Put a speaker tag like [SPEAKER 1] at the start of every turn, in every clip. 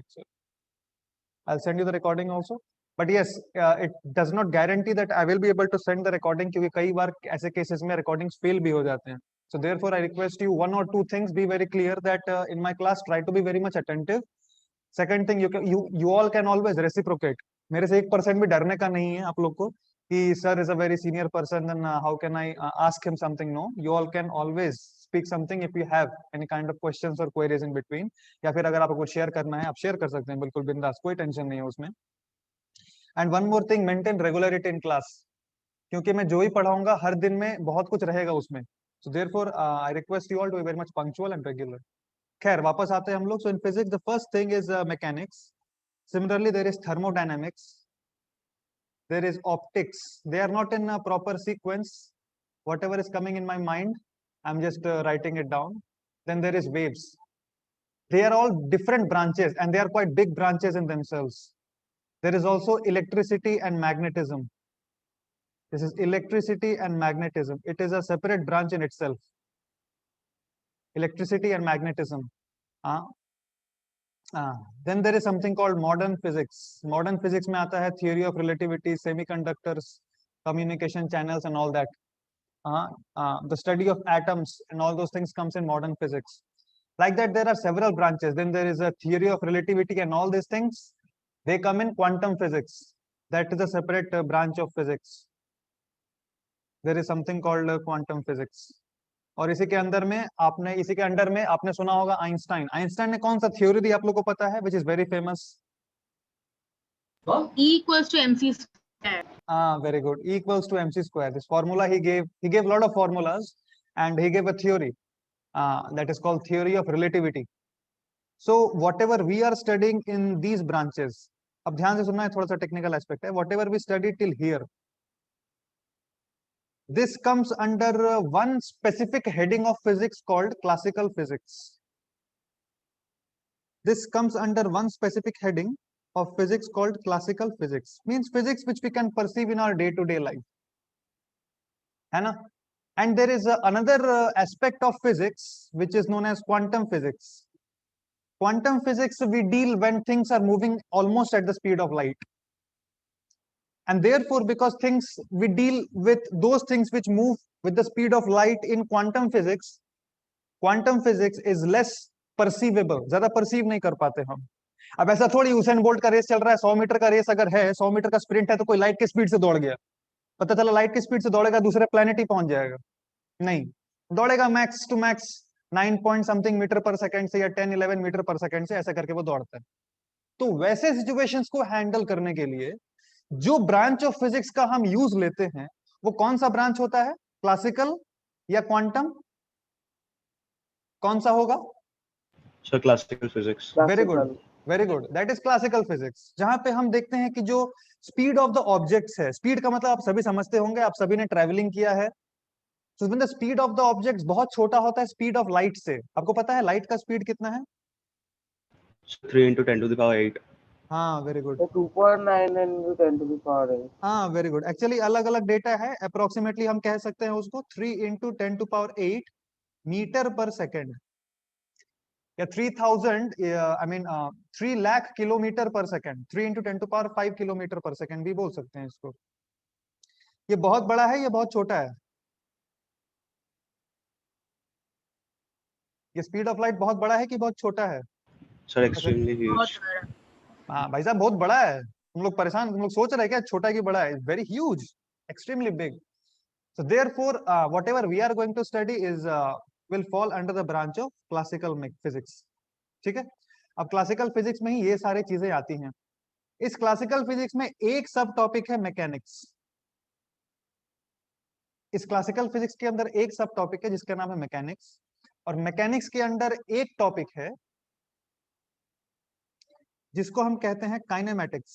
[SPEAKER 1] lecture. I'll send you the recording also. But yes, it does not guarantee that I will be able to send the recording, क्योंकि कई बार ऐसे cases में recordings fail भी हो जाते हैं. So therefore, I request you one or two things. Be very clear that in my class, try to be very much attentive. Second thing, you all can always reciprocate. मेरे से 1% भी डरने का नहीं है आप लोग को कि sir is a very senior person and how can I ask him something? No, you all can always speak something if you have any kind of questions or queries in between. या फिर अगर आपको कुछ share करना है आप share कर सकते हैं बिल्कुल बिंदास, कोई टेंशन नहीं है उसमें. And one more thing, maintain regularity in class, क्योंकि मैं जो ही पढ़ाऊंगा हर दिन में बहुत कुछ रहेगा उसमें. So therefore I request you all to be very much punctual and regular. खैर वापस आते हैं हम लोग. So in physics the first thing is mechanics. Similarly there is thermodynamics, there is optics. They are not in a proper sequence. Whatever is coming in my mind, I'm just writing it down. Then there is waves. They are all different branches and they are quite big branches in themselves. There is also electricity and magnetism. This is electricity and magnetism. It is a separate branch in itself. Electricity and magnetism. Then there is something called modern physics. Modern physics में आता है theory of relativity, semiconductors, communication channels and all that. The study of atoms and all those things comes in modern physics. Like that, there are several branches. Then there is a theory of relativity and all these things. They come in quantum physics. That is a separate branch of physics. There is something called quantum physics. और इसी के अंदर में आपने सुना होगा Einstein. Einstein ने कौन सा थ्योरी दी आप लोग को पता है, which is very famous?
[SPEAKER 2] E equals to mc square.
[SPEAKER 1] Very good. E equals to mc square. This formula he gave a lot of formulas and he gave a theory that is called theory of relativity. So whatever we are studying in these branches, अब ध्यान से सुनना है, थोड़ा सा technical aspect है. Whatever we study till here, this comes under one specific heading of physics called classical physics. This comes under one specific heading of physics called classical physics. Means physics which we can perceive in our day-to-day life. है ना? And there is another aspect of physics which is known as quantum physics. Quantum physics we deal when things are moving almost at the speed of light. And therefore, because we deal with those things which move with the speed of light in quantum physics is less perceivable. ज़्यादा perceive नहीं कर पाते हम. अब ऐसा थोड़ी Usain bolt का race चल रहा है, 100 मीटर का रेस अगर है, 100 मीटर का स्प्रिंट है, तो कोई लाइट की स्पीड से दौड़ गया, पता चला लाइट की स्पीड से दौड़ेगा दूसरे प्लेनेट ही पहुंच जाएगा? नहीं, दौड़ेगा max to max 9 point something metre per second से या 10-11 मीटर पर सेकंड से, ऐसा करके वो दौड़ता है. तो वैसे सिचुएशंस को हैंडल करने के लिए जो ब्रांच ऑफ फिजिक्स का हम यूज लेते हैं वो कौन सा ब्रांच होता है? क्लासिकल या क्वांटम? कौन सा होगा?
[SPEAKER 3] Sir classical physics.
[SPEAKER 1] Very good, very good. That is classical physics, जहां पे हम देखते हैं कि जो स्पीड ऑफ द ऑब्जेक्ट्स है, स्पीड का मतलब आप सभी समझते होंगे, आप सभी ने ट्रैवलिंग किया है. तो the speed of the objects बहुत छोटा होता है स्पीड ऑफ लाइट से. आपको पता है लाइट का स्पीड कितना है?
[SPEAKER 3] 3 × 10⁸.
[SPEAKER 1] हाँ, very good.
[SPEAKER 4] 2.9 into 10 to the power 8.
[SPEAKER 1] हाँ, वेरी गुड. एक्चुअली अलग अलग डेटा है, अप्रोक्सीमेटली हम कह सकते हैं उसको 3 × 10⁸ मीटर पर सेकेंड या 3000 आई मीन 3 लाख किलोमीटर पर सेकेंड. 3 × 10⁵ किलोमीटर पर सेकेंड भी बोल सकते हैं इसको. ये बहुत बड़ा है, ये बहुत छोटा है? ये स्पीड ऑफ लाइट बहुत बड़ा है कि बहुत छोटा है?
[SPEAKER 3] Sir extremely huge.
[SPEAKER 1] हाँ भाई साहब, बहुत बड़ा है. तुम लोग परेशान, तुम लोग सोच रहे हैं क्या छोटा की बड़ा है? Very huge, extremely big. So therefore whatever we are going to study is will fall under the branch of classical physics. ठीक है? अब क्लासिकल फिजिक्स में ही ये सारी चीजें आती हैं. इस क्लासिकल फिजिक्स में एक सब टॉपिक है मैकेनिक्स. इस क्लासिकल फिजिक्स के अंदर एक सब टॉपिक है जिसका नाम है मैकेनिक्स. और मैकेनिक्स के अंदर एक टॉपिक है जिसको हम कहते हैं काइनेमैटिक्स.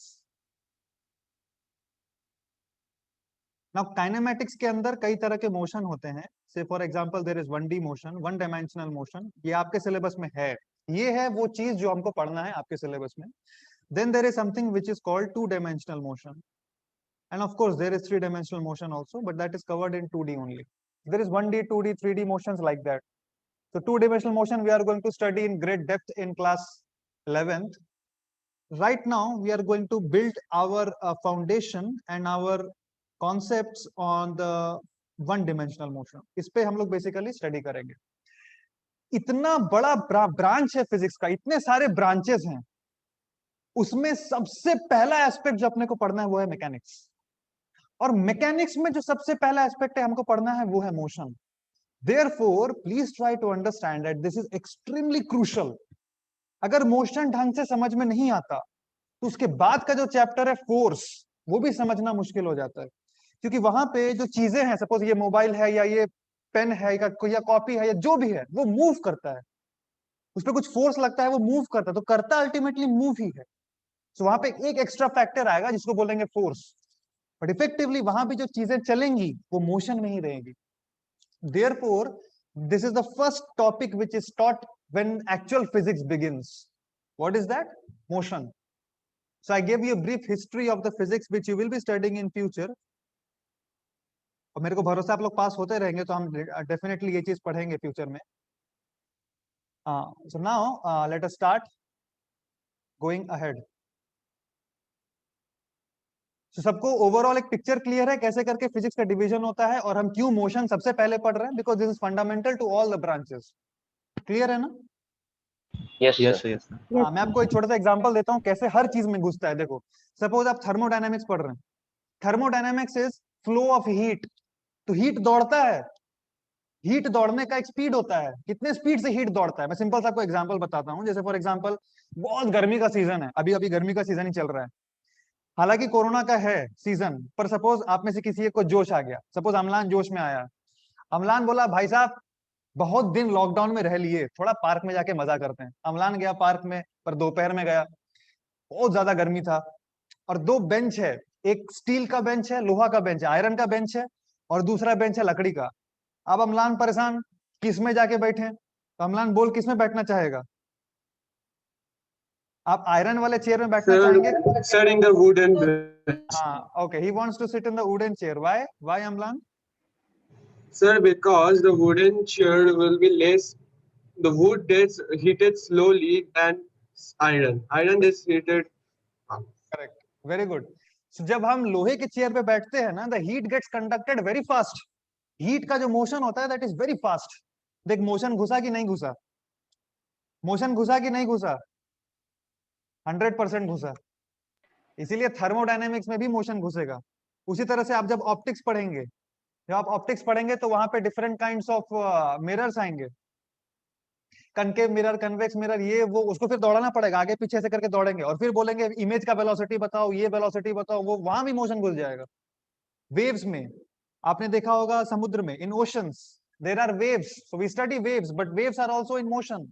[SPEAKER 1] नाउ काइनेमैटिक्स के अंदर कई तरह के मोशन होते हैं. Say for example there is 1D motion, one dimensional motion. ये आपके सिलेबस में है, ये है वो चीज जो हमको पढ़ना है आपके सिलेबस में. Then there is something which is called 2 dimensional motion, and of course there is 3 dimensional motion also, but that is covered in 2D only. There is 1D 2D 3D motions like that. So 2 dimensional motion we are going to study in great depth in class 11th. right now we are going to build our foundation and our concepts on the one dimensional motion. इस पे हम लोग basically study करेंगे. इतना बड़ा branch है physics का, इतने सारे ब्रांचेस हैं, उसमें सबसे पहला एस्पेक्ट जो अपने को पढ़ना है वो है मैकेनिक्स. और मैकेनिक्स में जो सबसे पहला एस्पेक्ट है हमको पढ़ना है वो है motion. Therefore, please try to understand that this is extremely crucial. अगर मोशन ढंग से समझ में नहीं आता तो उसके बाद का जो चैप्टर है फोर्स, वो भी समझना मुश्किल हो जाता है. क्योंकि वहां पे जो चीजें हैं, सपोज ये मोबाइल है या ये पेन है या कॉपी है या जो भी है, वो मूव करता है, उस पर कुछ फोर्स लगता है, वो मूव करता है, तो करता अल्टीमेटली मूव ही है. तो वहां पे एक एक्स्ट्रा फैक्टर आएगा जिसको बोलेंगे फोर्स. बट इफेक्टिवली वहां पे जो चीजें चलेंगी वो मोशन में ही रहेंगी. Therefore, this is the first topic which is taught when actual physics begins. What is that? Motion. So I gave you a brief history of the physics which you will be studying in future. और मेरे को भरोसा आप लोग पास होते रहेंगे, तो हम डेफिनेटली ये चीज पढ़ेंगे फ्यूचर में. So now let us start going ahead. तो सबको ओवरऑल एक पिक्चर क्लियर है कैसे करके फिजिक्स का डिवीजन होता है और हम क्यों मोशन सबसे पहले पढ़ रहे हैं? Because this is fundamental to all the branches. Clear है ना?
[SPEAKER 3] Yes, sir. Yes, sir.
[SPEAKER 1] हाँ, मैं आपको एक छोटा सा एग्जांपल देता हूँ कैसे हर चीज में घुसता है. देखो, सपोज आप थर्मोडायनेमिक्स पढ़ रहे हैं. Thermodynamics is flow of heat. तो हीट दौड़ता है, हीट दौड़ने का एक स्पीड होता है, कितने स्पीड से हीट दौड़ता है. मैं सिंपल सा आपको एग्जांपल बताता हूँ. जैसे फॉर एग्जांपल, बहुत गर्मी का सीजन है, अभी अभी गर्मी का सीजन ही चल रहा है. हालांकि कोरोना का है सीजन, पर सपोज आप में से किसी को जोश आ गया. सपोज अमलान जोश में आया. अमलान बोला, भाई साहब बहुत दिन लॉकडाउन में रह लिए, थोड़ा पार्क में जाके मजा करते हैं. अमलान गया पार्क में, पर दोपहर में गया, बहुत ज्यादा गर्मी था. और दो बेंच है, एक स्टील का बेंच है, लोहा का बेंच है, आयरन का बेंच है, और दूसरा बेंच है लकड़ी का. अब अमलान परेशान, किस में जाके बैठे? तो अमलान बोल, किस में बैठना चाहेगा? आप आयरन वाले चेयर में बैठना चाहेंगे?
[SPEAKER 5] Sir, in the wooden bench.
[SPEAKER 1] हाँ, okay, he wants to sit in the wooden chair. Why Amlan?
[SPEAKER 5] Sir, because the wooden chair will be less, the wood gets heated slowly than iron. Iron is heated.
[SPEAKER 1] Correct, very good. जब हम लोहे के chair पे बैठते हैं ना, the heat gets conducted very fast. Heat का जो मोशन होता है दैट इज वेरी फास्ट. देख, मोशन घुसा कि नहीं घुसा? मोशन घुसा कि नहीं घुसा? 100% घुसा. इसीलिए थर्मोडायनेमिक्स में भी मोशन घुसेगा. उसी तरह से आप जब ऑप्टिक्स पढ़ेंगे, तो वहां पे डिफरेंट काइंड्स ऑफ मिरर्स आएंगे. कनकेव मिरर, कन्वेक्स मिरर, ये वो, उसको फिर दौड़ाना पड़ेगा, आगे पीछे से करके दौड़ेंगे, और फिर बोलेंगे इमेज का वेलोसिटी बताओ, ये वेलोसिटी बताओ, वो वहां भी मोशन घुस जाएगा. वेव्स में आपने देखा होगा, समुद्र में, in oceans there are waves, so we study waves, but waves are also in motion.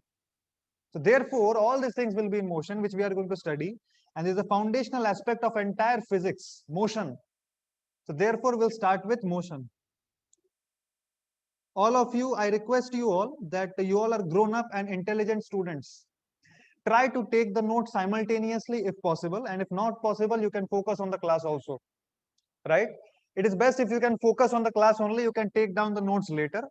[SPEAKER 1] So therefore, all these things will be in motion, which we are going to study, and this is a foundational aspect of entire physics, motion. So therefore, we'll start with motion. All of you, I request you all that you all are grown up and intelligent students. Try to take the notes simultaneously if possible, and if not possible, you can focus on the class also, right? It is best if you can focus on the class only, you can take down the notes later.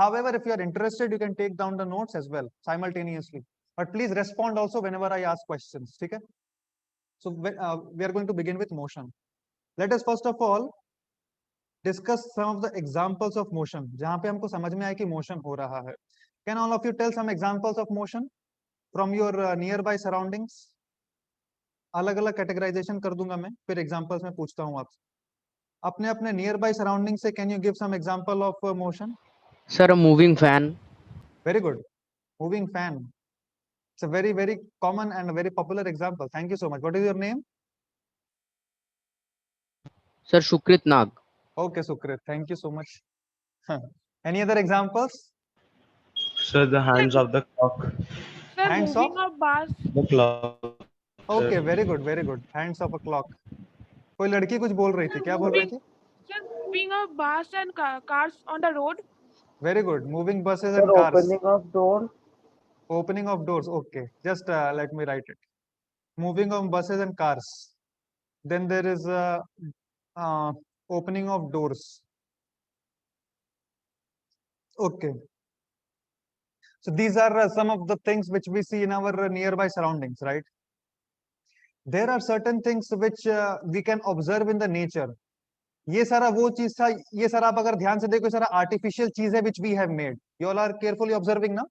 [SPEAKER 1] However, if you are interested, you can take down the notes as well simultaneously. But please respond also whenever I ask questions. Okay? So we are going to begin with motion. Let us first of all discuss some of the examples of motion. जहाँ पे हमको समझ में आए कि motion हो रहा है. Can all of you tell some examples of motion from your nearby surroundings? अलग अलग categorization कर दूंगा मैं, फिर examples में पूछता हूँ आपसे. अपने अपने nearby surroundings से can you give some example of motion?
[SPEAKER 6] Sir, a moving fan.
[SPEAKER 1] Very good. Moving fan. It's a very, very common and a very popular example. Thank you so much. What is your name?
[SPEAKER 6] Sir, Shukrit Nag.
[SPEAKER 1] Okay, Sukrit. Thank you so much. Any other examples?
[SPEAKER 3] Sir, the hands of the clock.
[SPEAKER 2] Sir,
[SPEAKER 1] Hands
[SPEAKER 2] moving
[SPEAKER 1] of?
[SPEAKER 2] a bus.
[SPEAKER 3] The clock.
[SPEAKER 1] Okay, very good, very good. Hands of a clock. कोई लड़की कुछ बोल रही थी, क्या बोल रही थी?
[SPEAKER 2] Sir, moving a bus and cars on the road.
[SPEAKER 1] Very good. Moving buses
[SPEAKER 4] Sir,
[SPEAKER 1] and cars.
[SPEAKER 4] opening of door.
[SPEAKER 1] Opening of doors. Okay, just let me write it. Moving of buses and cars. Then there is opening of doors. Okay. So these are some of the things which we see in our nearby surroundings, right? there are certain things which we can observe in the nature. ये सारा वो चीज था, ये सारा आप अगर ध्यान से देखो, सारा आर्टिफिशियल चीज है which we have made. You all are carefully observing now.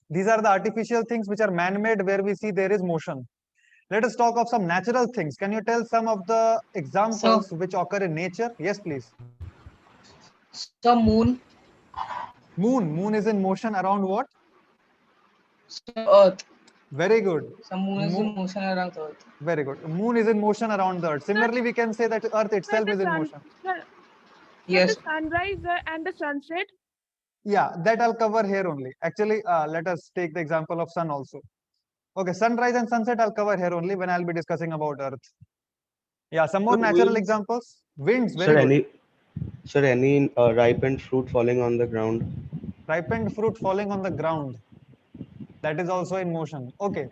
[SPEAKER 1] These are the artificial things which are man-made where we see there is motion. Let us talk of some natural things. Can you tell some of the examples which occur in nature? Yes, please.
[SPEAKER 7] So moon,
[SPEAKER 1] Moon is in motion around what?
[SPEAKER 7] so earth.
[SPEAKER 1] Very good.
[SPEAKER 7] So moon is in
[SPEAKER 1] Moon-
[SPEAKER 7] motion around earth.
[SPEAKER 1] Very good. Moon is in motion around the earth. Similarly, we can say that earth
[SPEAKER 2] Sir,
[SPEAKER 1] itself
[SPEAKER 2] the
[SPEAKER 1] is in
[SPEAKER 2] sun,
[SPEAKER 1] motion.
[SPEAKER 2] sir,
[SPEAKER 7] Yes.
[SPEAKER 2] the sunrise and the sunset.
[SPEAKER 1] Yeah, that I'll cover here only. Actually, let us take the example of sun also. Okay, sunrise and sunset I'll cover here only when I'll be discussing about earth. Yeah, some more
[SPEAKER 5] Sir,
[SPEAKER 1] natural
[SPEAKER 5] winds.
[SPEAKER 1] examples. Winds,
[SPEAKER 3] Sir,
[SPEAKER 1] very good.
[SPEAKER 3] any ripened fruit falling on the ground?
[SPEAKER 1] Ripened fruit falling on the ground. That is also in motion. Okay.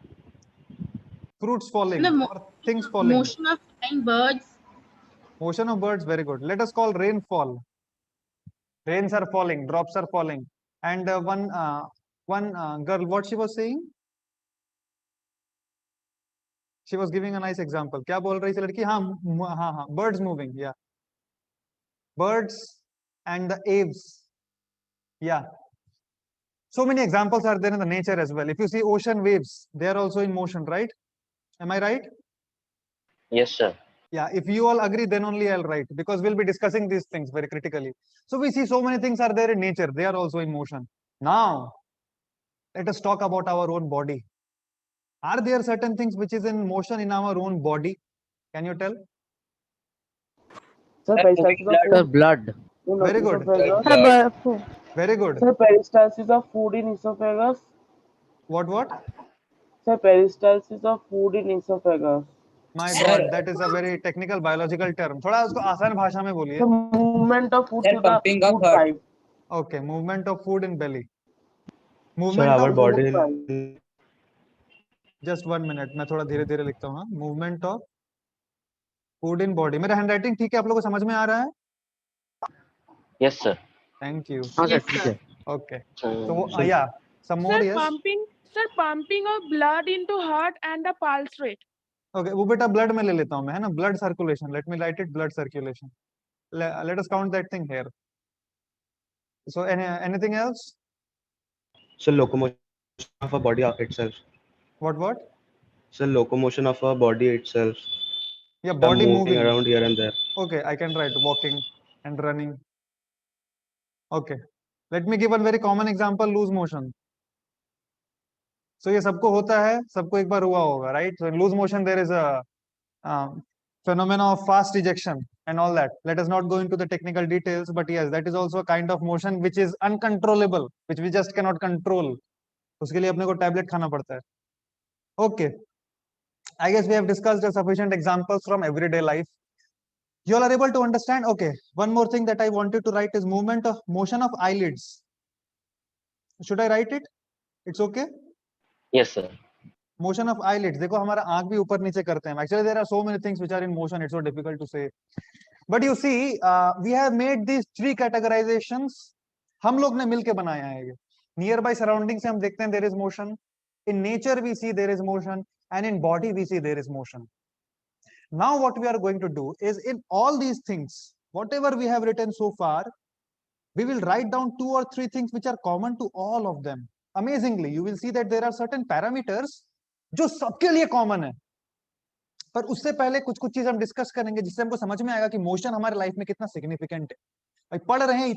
[SPEAKER 1] Fruits falling
[SPEAKER 8] The mo-
[SPEAKER 1] or things falling.
[SPEAKER 8] Motion of flying birds.
[SPEAKER 1] Motion of birds, very good. Let us call rainfall. Rains are falling, drops are falling. And one girl, what she was saying? She was giving a nice example. क्या बोल रही थी लड़की? हाँ, birds moving, yeah. Birds and the aves. Yeah. So many examples are there in the nature as well. If you see ocean waves, they are also in motion, right? Am I right?
[SPEAKER 9] Yes, sir.
[SPEAKER 1] Yeah, if you all agree, then only I'll write, because we'll be discussing these things very critically. So we see so many things are there in nature. They are also in motion. Now, let us talk about our own body. Are there certain things which is in motion in our own body? Can you tell?
[SPEAKER 4] Sir,
[SPEAKER 9] Sir,
[SPEAKER 4] peristalsis of
[SPEAKER 6] Sir,
[SPEAKER 4] food.
[SPEAKER 6] blood.
[SPEAKER 4] in
[SPEAKER 1] Very good.
[SPEAKER 4] esophagus.
[SPEAKER 1] Very good.
[SPEAKER 4] Sir, peristalsis of food in esophagus.
[SPEAKER 1] What?
[SPEAKER 4] Sir, peristalsis of food in esophagus.
[SPEAKER 1] My
[SPEAKER 9] Sir.
[SPEAKER 1] God, that is a very technical biological term. थोड़ा उसको आसान भाषा में बोलिए.
[SPEAKER 4] The movement of food
[SPEAKER 7] Sir,
[SPEAKER 4] to the
[SPEAKER 7] pumping of
[SPEAKER 4] food
[SPEAKER 7] heart.
[SPEAKER 4] pipe.
[SPEAKER 1] Okay, movement of food in belly.
[SPEAKER 3] Sir,
[SPEAKER 1] Movement
[SPEAKER 3] our
[SPEAKER 1] of
[SPEAKER 3] body.
[SPEAKER 1] just 1 minute. मैं थोड़ा धीरे धीरे लिखता हूँ. Movement of food in body. मेरा handwriting ठीक है? आप लोगों को समझ में आ रहा है?
[SPEAKER 9] Yes, sir.
[SPEAKER 1] Thank you.
[SPEAKER 6] हाँ सर
[SPEAKER 8] Yes,
[SPEAKER 6] ठीक
[SPEAKER 8] sir.
[SPEAKER 6] है.
[SPEAKER 1] Okay.
[SPEAKER 9] So,
[SPEAKER 1] So
[SPEAKER 3] Sir.
[SPEAKER 1] yeah, some more
[SPEAKER 2] Sir,
[SPEAKER 1] yes.
[SPEAKER 2] pumping of blood into heart and the pulse rate.
[SPEAKER 1] Okay, वो बेटा blood में ले लेता हूँ मैं, है ना? Blood circulation. Let me write it. Blood circulation. Let us count that thing here. So anything else?
[SPEAKER 3] Sir, locomotion of a body itself.
[SPEAKER 1] What?
[SPEAKER 3] Sir, locomotion of a body itself.
[SPEAKER 1] Yeah,
[SPEAKER 3] Sir,
[SPEAKER 1] body
[SPEAKER 3] moving
[SPEAKER 1] moving.
[SPEAKER 3] around here and there.
[SPEAKER 1] Okay, I can write walking and running. Okay. Let me give one very common example, loose motion. So ये सबको होता है, सबको एक बार हुआ होगा, right? So in loose motion there is a phenomena of fast ejection and all that. Let us not go into the technical details, but yes, that is also a kind of motion which is uncontrollable, which we just cannot control. उसके लिए अपने को tablet खाना पड़ता है. Okay. I guess we have discussed sufficient examples from everyday life. You all are able to understand? Okay. One more thing that I wanted to write is motion of eyelids. Should I write it? It's okay?
[SPEAKER 9] yes, sir.
[SPEAKER 1] Motion of eyelids. देखो हमारा आंख भी ऊपर नीचे करते हैं. Actually, there are so many things which are in motion. It's so difficult to say. But you see, we have made these 3 categorizations. हम लोग ने मिलके बनाया है ये. Nearby surroundings से हम देखते हैं there is motion. In nature we see there is motion, and in body we see there is motion. Now what we are going to do is, in all these things, whatever we have written so far, we will write down 2 or 3 things which are common to all of them. Amazingly, you will see that there are certain parameters जो सबके लिए common है. पर उससे पहले कुछ चीज हम डिस्कस करेंगे जिससे हमको समझ में आएगा कि मोशन हमारे लाइफ में कितना सिग्निफिकेंट है. भाई पढ़ रहे हैं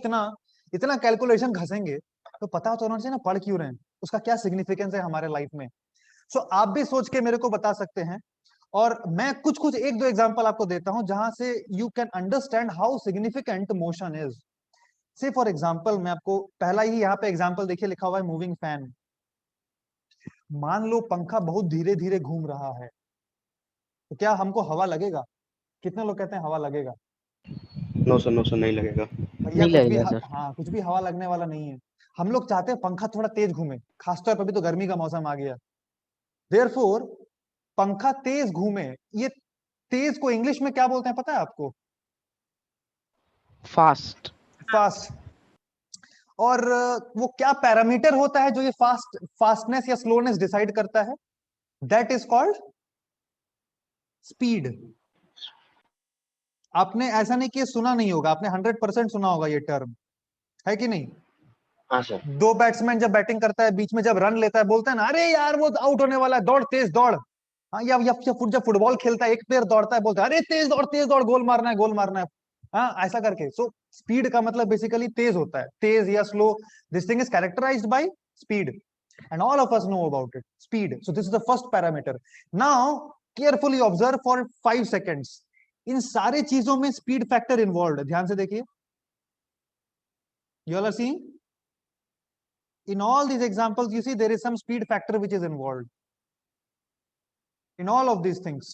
[SPEAKER 1] इतना कैलकुलेशन घसेंगे तो पता तो होना चाहिए ना पढ़ क्यों रहे हैं, उसका क्या सिग्निफिकेंस है हमारे लाइफ में. सो आप भी सोच के मेरे को बता सकते हैं, और मैं कुछ 1-2 एग्जांपल आपको देता हूं जहां से you can understand how significant motion is. से फॉर एग्जांपल मैं आपको पहला ही यहाँ पे एग्जांपल देखिए लिखा हुआ है मूविंग फैन. मान लो पंखा बहुत धीरे धीरे घूम रहा है तो क्या हमको हवा लगेगा? कितने लोग कहते हैं हवा लगेगा?
[SPEAKER 3] No, sir, नहीं लगेगा.
[SPEAKER 1] भैया
[SPEAKER 6] नहीं लगेगा सर.
[SPEAKER 1] हाँ, कुछ भी हवा लगने वाला नहीं है. हम लोग चाहते हैं पंखा थोड़ा तेज घूमे, खासतौर पर अभी तो गर्मी का मौसम आ गया. देयरफॉर पंखा तेज घूमे. ये तेज को इंग्लिश में क्या बोलते हैं पता है आपको?
[SPEAKER 6] फास्ट.
[SPEAKER 1] फास्ट. और वो क्या पैरामीटर होता है जो ये फास्टनेस या स्लोनेस डिसाइड करता है? That is called speed. आपने ऐसा नहीं कि सुना नहीं होगा, आपने 100% सुना होगा ये टर्म, है कि नहीं?
[SPEAKER 9] हाँ सर।
[SPEAKER 1] दो बैट्समैन जब बैटिंग करता है, बीच में जब रन लेता है, बोलते हैं ना, अरे यार वो आउट होने वाला है, दौड़ तेज दौड़। हाँ, या जब फुटबॉल खेलता है, एक प्लेयर दौड़ता है, बोलता है अरे तेज दौड़, गोल मारना है, गोल मारना है। हाँ, ऐसा करके। सो स्पीड का मतलब बेसिकली तेज होता है, तेज या slow. This thing is characterized by speed and all of us know about it, speed. So this is the first parameter. Now carefully observe for 5 seconds. इन सारे चीजों में स्पीड फैक्टर इन्वॉल्व है, ध्यान से देखिए। You all are seeing in all these examples, you see there is some speed factor which is involved in all of these things.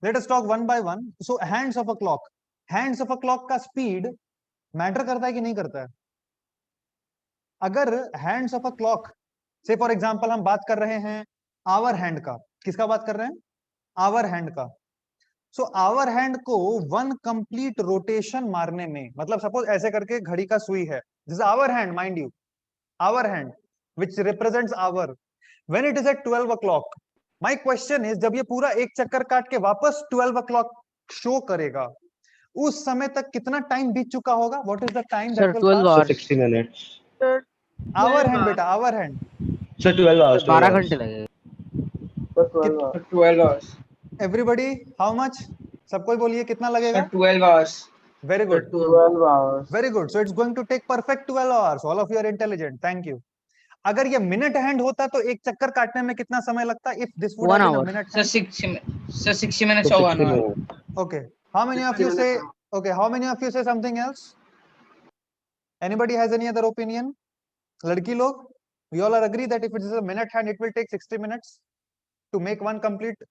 [SPEAKER 1] Let us talk one by one. So hands of a clock, hands of a clock का speed matter करता है कि नहीं करता है? अगर hands of a clock, से for example हम बात कर रहे हैं आवर हैंड का, किसका बात कर रहे हैं? आवर हैंड का। सो आवर हैंड को वन कंप्लीट रोटेशन मारने में, मतलब सपोज ऐसे करके घड़ी का सुई है, this is hour hand, mind you, hour hand which represents hour, when it is at 12 o'clock, my question is, जब ये पूरा एक चक्कर काट के वापस 12 o'clock शो करेगा, उस समय तक कितना टाइम बीत चुका होगा? What is the time
[SPEAKER 6] Sir,
[SPEAKER 1] that will
[SPEAKER 6] 12
[SPEAKER 1] pass?
[SPEAKER 3] So
[SPEAKER 6] hours.
[SPEAKER 3] 60 minutes.
[SPEAKER 1] Hour hand बेटा, hour hand.
[SPEAKER 3] So 12 hours. 12
[SPEAKER 6] 12
[SPEAKER 3] hours.
[SPEAKER 6] घंटे लगेगा।
[SPEAKER 4] Sir, 12 hours.
[SPEAKER 7] 12 hours.
[SPEAKER 1] Everybody how much? सब कोई बोलिए कितना लगेगा?
[SPEAKER 7] Sir, 12 hours.
[SPEAKER 1] Very good,
[SPEAKER 4] 12 hours.
[SPEAKER 1] Very good. So it's going to take perfect 12 hours. All of you are intelligent, thank you. अगर ये minute hand होता तो एक चक्कर काटने में कितना समय लगता? If this would
[SPEAKER 6] 1
[SPEAKER 1] have been a
[SPEAKER 6] hour.
[SPEAKER 1] Minute
[SPEAKER 7] Sir,
[SPEAKER 1] hand.
[SPEAKER 7] 60 minutes. Sir, 60 minutes
[SPEAKER 3] So
[SPEAKER 7] or 1
[SPEAKER 3] 60
[SPEAKER 7] hour.
[SPEAKER 3] minutes.
[SPEAKER 1] Okay, how many of you say, okay, how many of you say something else? Anybody has any other opinion? लड़की लोग, we all are agree that if it is a minute hand, it will take 60 minutes to make one complete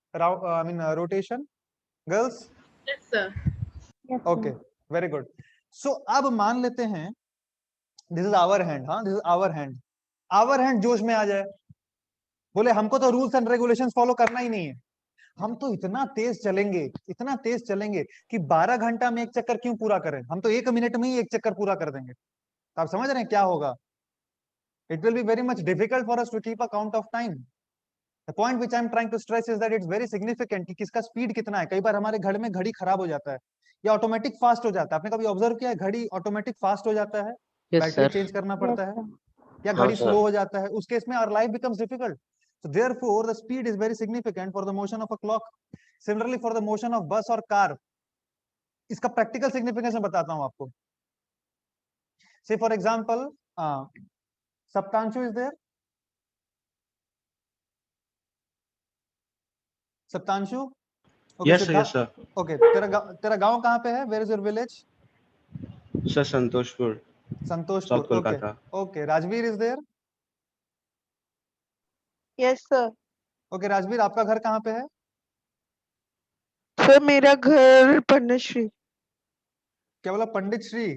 [SPEAKER 1] rotation. Girls?
[SPEAKER 2] Yes, sir.
[SPEAKER 1] Okay, very good. So अब मान लेते हैं this is our hand, हाँ, this is our hand. Our hand जोश में आ जाए, बोले हमको तो रूल्स एंड रेगुलेशंस फॉलो करना ही नहीं है, हम तो इतना तेज चलेंगे, इतना तेज चलेंगे कि 12 घंटा में एक चक्कर क्यों पूरा करें, हम तो 1 मिनट में ही एक चक्कर पूरा कर देंगे। तो आप समझ रहे हैं क्या होगा? It will be very much difficult for us to keep a count of time. The point which I am trying to stress is that it's very significant कि किसका स्पीड कितना है। कई बार हमारे घर में घड़ी खराब हो जाता है या ऑटोमेटिक फास्ट हो जाता है। आपने कभी ऑब्जर्व किया है घड़ी ऑटोमेटिक फास्ट हो जाता है,
[SPEAKER 6] Yes,
[SPEAKER 1] बैटरी
[SPEAKER 6] sir.
[SPEAKER 1] चेंज करना पड़ता है, या
[SPEAKER 9] हाँ,
[SPEAKER 1] घड़ी
[SPEAKER 9] sir.
[SPEAKER 1] स्लो हो जाता है, उस केस में our life becomes difficult. So therefore the speed is very significant for the motion of a clock. Similarly for the motion of bus or car, इसका प्रैक्टिकल सिग्निफिकेंस मैं बताता हूं आपको। Say for example, Saptanshu is there? Saptanshu? Okay,
[SPEAKER 3] Yes, sir.
[SPEAKER 1] Siddharth-
[SPEAKER 3] Yes, sir.
[SPEAKER 1] Okay, तेरा गांव कहाँ पे है? Where is your village?
[SPEAKER 3] Sir, Santoshpur,
[SPEAKER 1] Santoshpur.
[SPEAKER 3] South
[SPEAKER 1] Okay,
[SPEAKER 3] Kolkata.
[SPEAKER 1] okay. Rajveer is there?
[SPEAKER 8] Yes sir.
[SPEAKER 1] Okay, Rajveer आपका घर कहाँ पे है?
[SPEAKER 8] सर मेरा घर पन्नाश्री।
[SPEAKER 1] क्या बोला? पंडित श्री?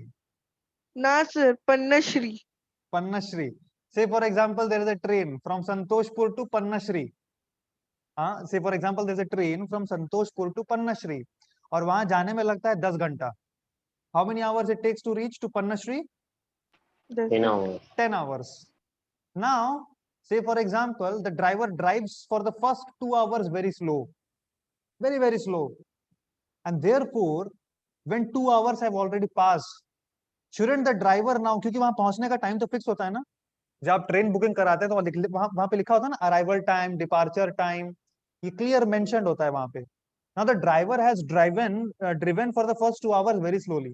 [SPEAKER 8] ना sir, पन्नाश्री।
[SPEAKER 1] Pannashri. Say for example, there is a train from Santoshpur to Pannashri. हाँ, say for example, there is a train from Santoshpur to Pannashri. और वहां जाने में लगता है 10 घंटा. How many hours it takes to reach to Pannashri?
[SPEAKER 9] 10 hours.
[SPEAKER 1] 10 hours. Now, say for example, the driver drives for the first 2 hours very slow. Very, very slow. And therefore, when 2 hours have already passed, shouldn't the driver now, क्योंकि वहां पहुंचने का time तो fix होता है ना, जब आप ट्रेन बुकिंग कराते हैं तो वहां पे लिखा होता है ना अराइवल टाइम, डिपार्चर टाइम, ये क्लियर मेंशन्ड होता है वहां पे। Now the driver has driven for the first 2 hours very slowly.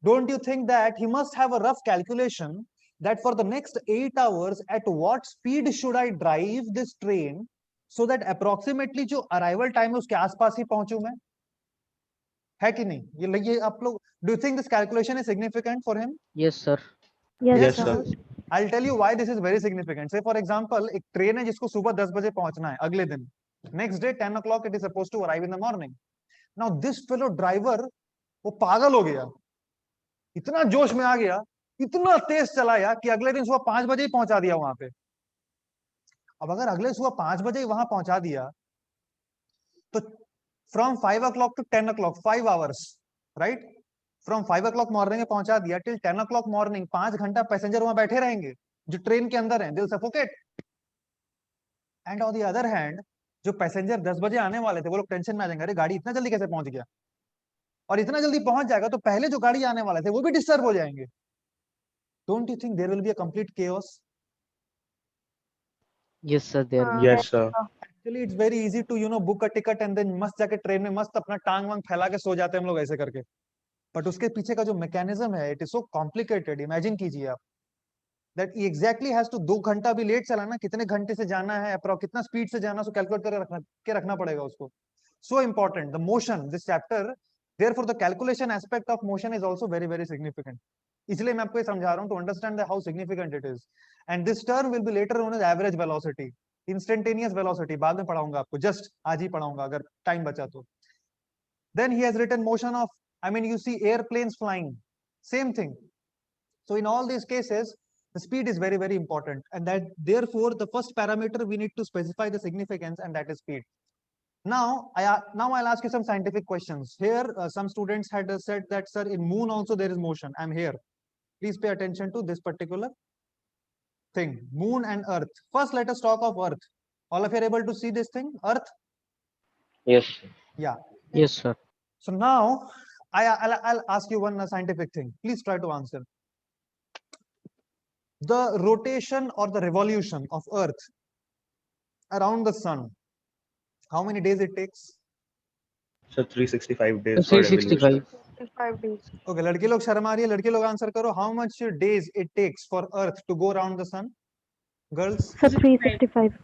[SPEAKER 1] Don't you think that he must have a rough calculation that for the next 8 hours at what speed should I drive this train so that approximately जो arrival time है उसके आसपास ही पहुंचू मैं, है कि नहीं? ये आप लोग, do you think this calculation is significant for him?
[SPEAKER 6] Yes, sir.
[SPEAKER 3] Yes, sir.
[SPEAKER 1] I'll tell you why this is very significant. Say for example, एक ट्रेन है जिसको सुबह 10 बजे पहुंचना है अगले दिन, next day 10 o'clock it is supposed to arrive in the morning. Now this fellow driver, वो पागल हो गया, इतना जोश में आ गया, इतना तेज चलाया कि अगले दिन सुबह 5 बजे ही पहुंचा दिया वहां पे। अब अगर अगले सुबह 5 बजे ही वहां पहुंचा दिया तो from 5 o'clock to 10 o'clock 5 hours, right? From 5 o'clock morning में पहुंचा दिया टिल 10 o'clock मॉर्निंग, 5 घंटा पैसेंजर वहां बैठे रहेंगे जो ट्रेन के अंदर हैं, दिल suffocate. And on the other hand जो पैसेंजर 10 बजे आने वाले थे वो लोग टेंशन में आ जाएंगे, अरे गाड़ी इतना जल्दी कैसे पहुंच गया, और इतना जल्दी पहुंच जाएगा तो पहले जो गाड़ी आने वाले थे वो भी डिस्टर्ब हो जाएंगे. Don't you think there will be a complete chaos?
[SPEAKER 6] Yes, sir. There will.
[SPEAKER 3] Yes, sir.
[SPEAKER 1] Actually it's very easy to book a ticket and then मस्त जाके ट्रेन में मस्त अपना टांग वांग फैला के सो जाते हैं हम लोग ऐसे करके. बट उसके पीछे का जो मैकेनिज्म है, it is so complicated. Imagine कीजिए आप दैट एग्जैक्टली हैज टू 2 घंटा भी लेट चला ना, कितने घंटे से जाना है, अप्रोक्स कितना स्पीड से जाना, सो कैलकुलेट करके रखना पड़ेगा उसको. So important the motion, this chapter, therefore the calculation aspect of motion is also very very significant. इसलिए मैं आपको ये समझा रहा हूं to understand how significant it is. And this term will be later known as average velocity, instantaneous velocity. बाद में पढ़ाऊंगा आपको, जस्ट आज ही पढ़ाऊंगा अगर टाइम बचा तो. Then he has written motion of, I mean, you see airplanes flying, same thing. So in all these cases, the speed is very, very important. And that therefore, the first parameter we need to specify the significance, and that is speed. Now I'll ask you some scientific questions. Here, some students had said that, sir, in moon also there is motion. I'm here. Please pay attention to this particular thing, moon and earth. First, let us talk of earth. All of you are able to see this thing, earth?
[SPEAKER 9] Yes, sir.
[SPEAKER 1] Yeah.
[SPEAKER 6] Yes, sir.
[SPEAKER 1] So now, I'll ask you one scientific thing. Please try to answer. The rotation or the revolution of Earth around the sun, how many days it takes?
[SPEAKER 3] So 365 days for
[SPEAKER 6] 365.
[SPEAKER 3] revolution.
[SPEAKER 8] 5 days.
[SPEAKER 1] Okay, लड़की लोग शर्मा रही है, लड़के लोग answer करो. How much days it takes for Earth to go around the sun? Girls?
[SPEAKER 10] Sir, 365.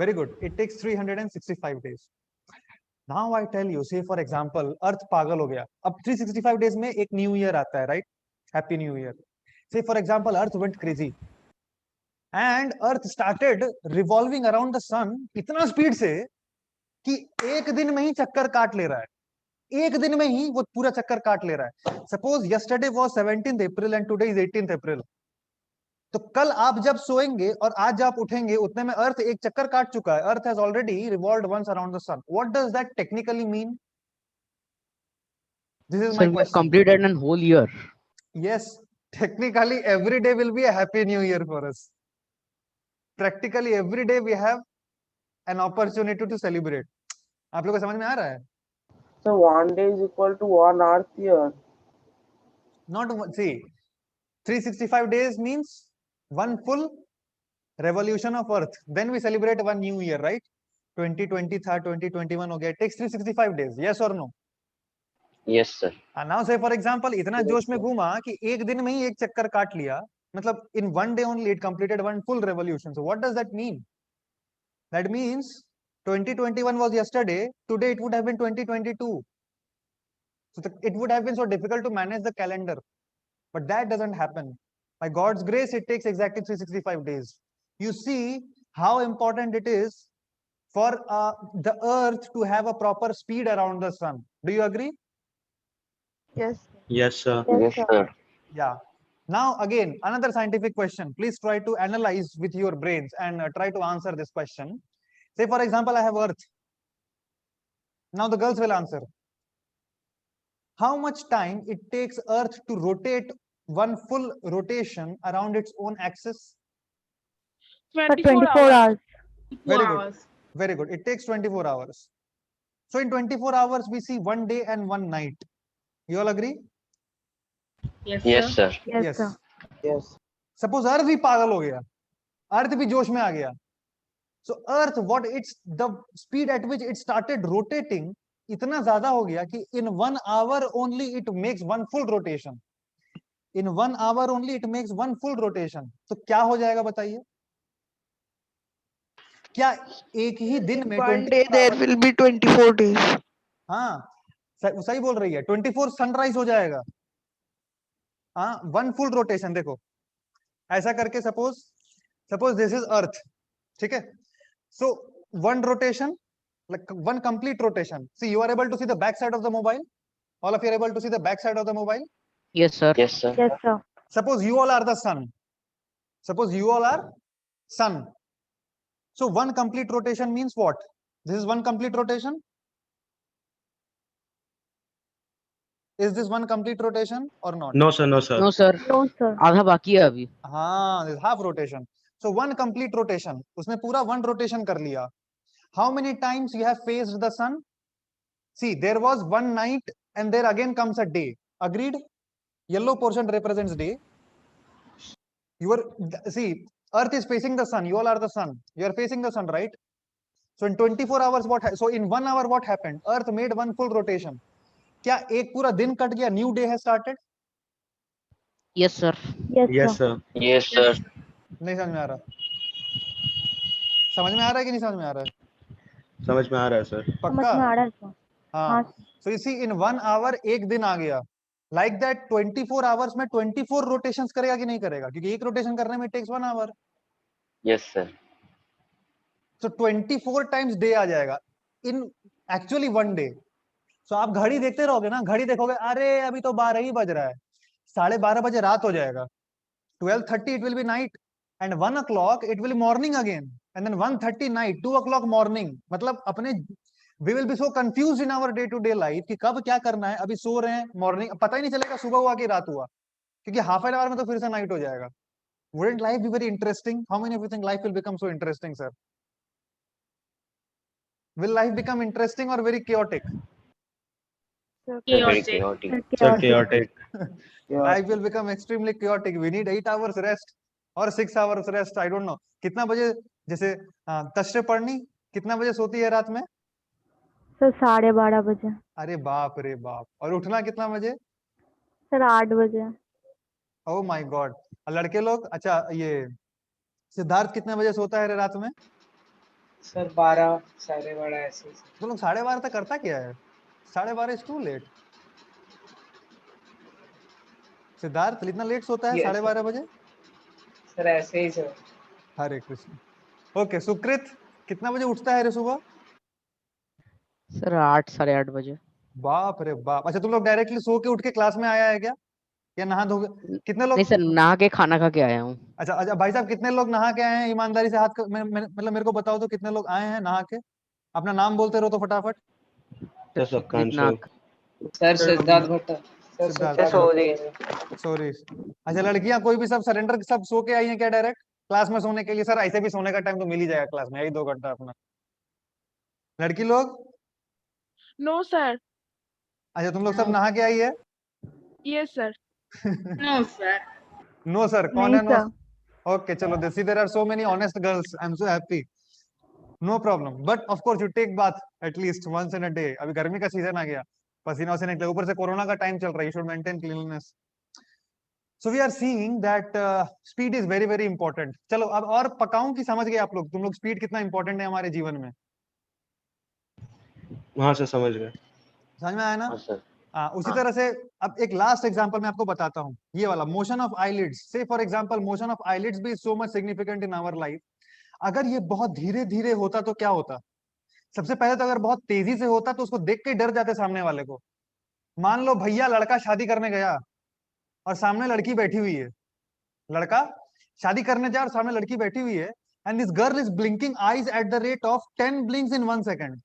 [SPEAKER 1] Very good. It takes 365 days. Now I tell you, say for example, Earth पागल हो गया. अब 365 days में एक न्यू ईयर आता है, right? Happy New Year. Say for example, Earth went crazy and Earth started revolving around the sun इतना speed से कि एक दिन में ही चक्कर काट ले रहा है. एक दिन में ही वो पूरा चक्कर काट ले रहा है. Suppose yesterday was 17th April and today is 18th April. तो कल आप जब सोएंगे और आज जब उठेंगे उतने में अर्थ एक चक्कर काट चुका है. Earth has already revolved once around the sun. What does that technically mean? This is
[SPEAKER 6] Sir,
[SPEAKER 1] my
[SPEAKER 6] we have
[SPEAKER 1] question.
[SPEAKER 6] completed a whole year.
[SPEAKER 1] Yes, technically every day will be a happy new year for us. Practically every day we have an opportunity to celebrate. आप लोगों को समझ में आ रहा है?
[SPEAKER 4] So 1 day is equal to 1 earth year.
[SPEAKER 1] Not see, 365 days means one full revolution of Earth. Then we celebrate one new year, right? 2020 था, 2021 हो गया. It takes 365 days. Yes or no?
[SPEAKER 9] Yes, sir.
[SPEAKER 1] And now say for example, इतना जोश में घूमा कि एक दिन में ही एक चक्कर काट लिया. मतलब in one day only it completed one full revolution. So what does that mean? That means 2021 was yesterday. Today it would have been 2022. So it would have been so difficult to manage the calendar. But that doesn't happen. By God's grace, it takes exactly 365 days. You see how important it is for the Earth to have a proper speed around the sun. Do you agree?
[SPEAKER 8] Yes.
[SPEAKER 3] Yes, sir.
[SPEAKER 9] Yes, sir.
[SPEAKER 1] Yeah. Now again, another scientific question. Please try to analyze with your brains and try to answer this question. Say for example, I have Earth. Now the girls will answer. How much time it takes Earth to rotate one full rotation around its own axis?
[SPEAKER 10] Sir,
[SPEAKER 2] 24
[SPEAKER 10] 24 hours.
[SPEAKER 1] Very good. Very good. It takes 24 hours. So in 24 hours, we see one day and one night. You all agree?
[SPEAKER 9] Yes, sir.
[SPEAKER 10] Yes, sir.
[SPEAKER 4] Yes.
[SPEAKER 1] Suppose Earth भी पागल हो गया, Earth भी जोश में आ गया. So Earth, what it's the speed at which it started rotating, इतना ज्यादा हो गया कि in 1 hour only it makes one full rotation. In 1 hour only it makes one full rotation. तो क्या हो जाएगा बताइए? क्या एक ही दिन में
[SPEAKER 8] 1 day there will be 24 days.
[SPEAKER 1] हाँ, सही बोल रही है. 24 सनराइज हो जाएगा. हाँ, वन फुल रोटेशन. देखो ऐसा करके सपोज दिस इज अर्थ, ठीक है. So one rotation, like one complete rotation. See, you are able to see the back side of the mobile. All of you are able to see the back side of the mobile.
[SPEAKER 6] Yes, sir.
[SPEAKER 9] Yes, sir.
[SPEAKER 10] Yes, sir.
[SPEAKER 1] Suppose you all are the sun. Suppose you all are sun. So one complete rotation means what? This is one complete rotation. Is this one complete rotation or not?
[SPEAKER 3] No, sir. No, sir.
[SPEAKER 6] No, sir.
[SPEAKER 10] No, sir.
[SPEAKER 6] आधा बाकी है अभी.
[SPEAKER 1] हाँ, this is half rotation. So one complete rotation. उसने पूरा one rotation कर लिया. How many times you have faced the sun? See, there was one night and there again comes a day. Agreed? Yellow portion represents day. See, Earth is facing the sun. You all are the sun. You are facing the sun, right? So in 24 hours, so in 1 hour, what happened? Earth made one full rotation. क्या एक पूरा दिन cut गया? New day has started.
[SPEAKER 6] Yes, sir.
[SPEAKER 3] Yes, sir.
[SPEAKER 9] Yes, sir.
[SPEAKER 1] नहीं समझ में आ रहा? समझ में आ रहा है कि नहीं समझ में आ रहा है?
[SPEAKER 3] समझ में आ रहा है सर.
[SPEAKER 1] पक्का?
[SPEAKER 10] समझ में आ रहा है sir.
[SPEAKER 1] हाँ. So you see, in 1 hour एक दिन आ गया. Like that 24 hours में 24 rotations करेगा कि नहीं करेगा? क्योंकि एक rotation करने में takes 1 hour.
[SPEAKER 9] Yes, sir.
[SPEAKER 1] So 24 times day आ जाएगा. In actually 1 day. So आप घड़ी देखते रहोगे ना, घड़ी देखोगे, अरे अभी तो 12 ही बज रहा है, 12:30 बजे रात हो जाएगा. 12:30 it will be night and 1 o'clock it will be morning again and then 1:30 night, 2 o'clock morning. मतलब अपने we will be so confused in our day to day life कि कब क्या करना है. अभी सो रहे हैं, मॉर्निंग पता ही नहीं चलेगा सुबह हुआ कि रात हुआ, क्योंकि हाफ एन आवर में तो फिर से नाइट हो जाएगा. Wouldn't life be very interesting? How many of you think life will become so interesting, sir? Will life become interesting or very chaotic?
[SPEAKER 9] Very chaotic.
[SPEAKER 3] Sir, chaotic.
[SPEAKER 1] Life will become extremely chaotic. We need 8 hours rest or 6 hours rest. I don't know. कितना बजे, जैसे तशरे पढ़नी कितना बजे सोती है रात में?
[SPEAKER 10] सर 12:30 बजे.
[SPEAKER 1] अरे बाप रे बाप. और उठना कितना बजे?
[SPEAKER 10] सर 8 बजे.
[SPEAKER 1] Oh my God. लड़के लोग, अच्छा ये सिद्धार्थ कितने बजे सोता है रात में?
[SPEAKER 7] सर 12 12:30 ऐसे.
[SPEAKER 1] तो लोग 12:30 तक करता क्या है? 12:30 इज टू लेट. सिद्धार्थ इतना लेट सोता है 12:30 बजे?
[SPEAKER 7] सर ऐसे ही सर.
[SPEAKER 1] हरे कृष्ण. ओके. सुकृत कितना बजे उठता है रे सुबह?
[SPEAKER 6] सर 8 8:30 बजे.
[SPEAKER 1] बाप रे बाप. अच्छा तुम लोग डायरेक्टली सो के उठ के क्लास में आया है क्या, या नहा धो के? कितने लोग?
[SPEAKER 6] नहीं सर, नहा के खाना खा के आया हूँ.
[SPEAKER 1] अच्छा अच्छा भाई साहब, कितने लोग नहा के आए हैं? ईमानदारी से हाथ मतलब मेरे को बताओ तो कितने लोग आए हैं नहा के? अपना नाम बोलते रहो तो फटाफट.
[SPEAKER 3] Sir, Subhranshu.
[SPEAKER 7] सर सिद्धार्थ भट्टा. सर
[SPEAKER 1] सिद्धार्थ. सॉरी. अच्छा लड़कियां कोई भी सब सरेंडर सब सो के आई हैं क्या डायरेक्ट क्लास में सोने के लिए? सर ऐसे भी सोने का टाइम तो मिल ही जाएगा क्लास में, यही 2 घंटा अपना. लड़की लोग?
[SPEAKER 2] No, sir.
[SPEAKER 1] अच्छा तुम लोग सब नहा के आई है?
[SPEAKER 2] Yes, sir.
[SPEAKER 7] No sir.
[SPEAKER 1] No sir. कौन है
[SPEAKER 10] नहीं
[SPEAKER 1] no?
[SPEAKER 10] sir.
[SPEAKER 1] Okay, chalo. See, there are so many honest girls. I'm so happy. No problem. But of course, you take bath at least once in a day. अभी गर्मी का season आ गया, पसीना वसीना निकले, ऊपर से कोरोना का टाइम चल रहा है. You should maintain cleanliness. So we are seeing that speed is very very important. चलो अब और पकाऊं कि समझ गए आप लोग? तुम लोग स्पीड कितना इंपॉर्टेंट है हमारे जीवन में?
[SPEAKER 3] हाँ सर समझ गए.
[SPEAKER 1] समझ में आया ना?
[SPEAKER 9] हाँ, sir.
[SPEAKER 1] उसी
[SPEAKER 9] हाँ.
[SPEAKER 1] तरह से अब एक लास्ट एग्जांपल मैं आपको बताता हूँ. ये वाला motion of eyelids. Say for example motion of eyelids भी so much significant in our life. अगर ये बहुत धीरे धीरे होता तो क्या होता? सबसे पहले तो अगर बहुत तेजी से होता तो उसको देख के डर जाते सामने वाले को. मान लो भैया लड़का शादी करने गया और सामने लड़की बैठी हुई है. लड़का शादी करने जाए और सामने लड़की बैठी हुई है and this girl is blinking eyes at the rate of 10 blinks in 1 second.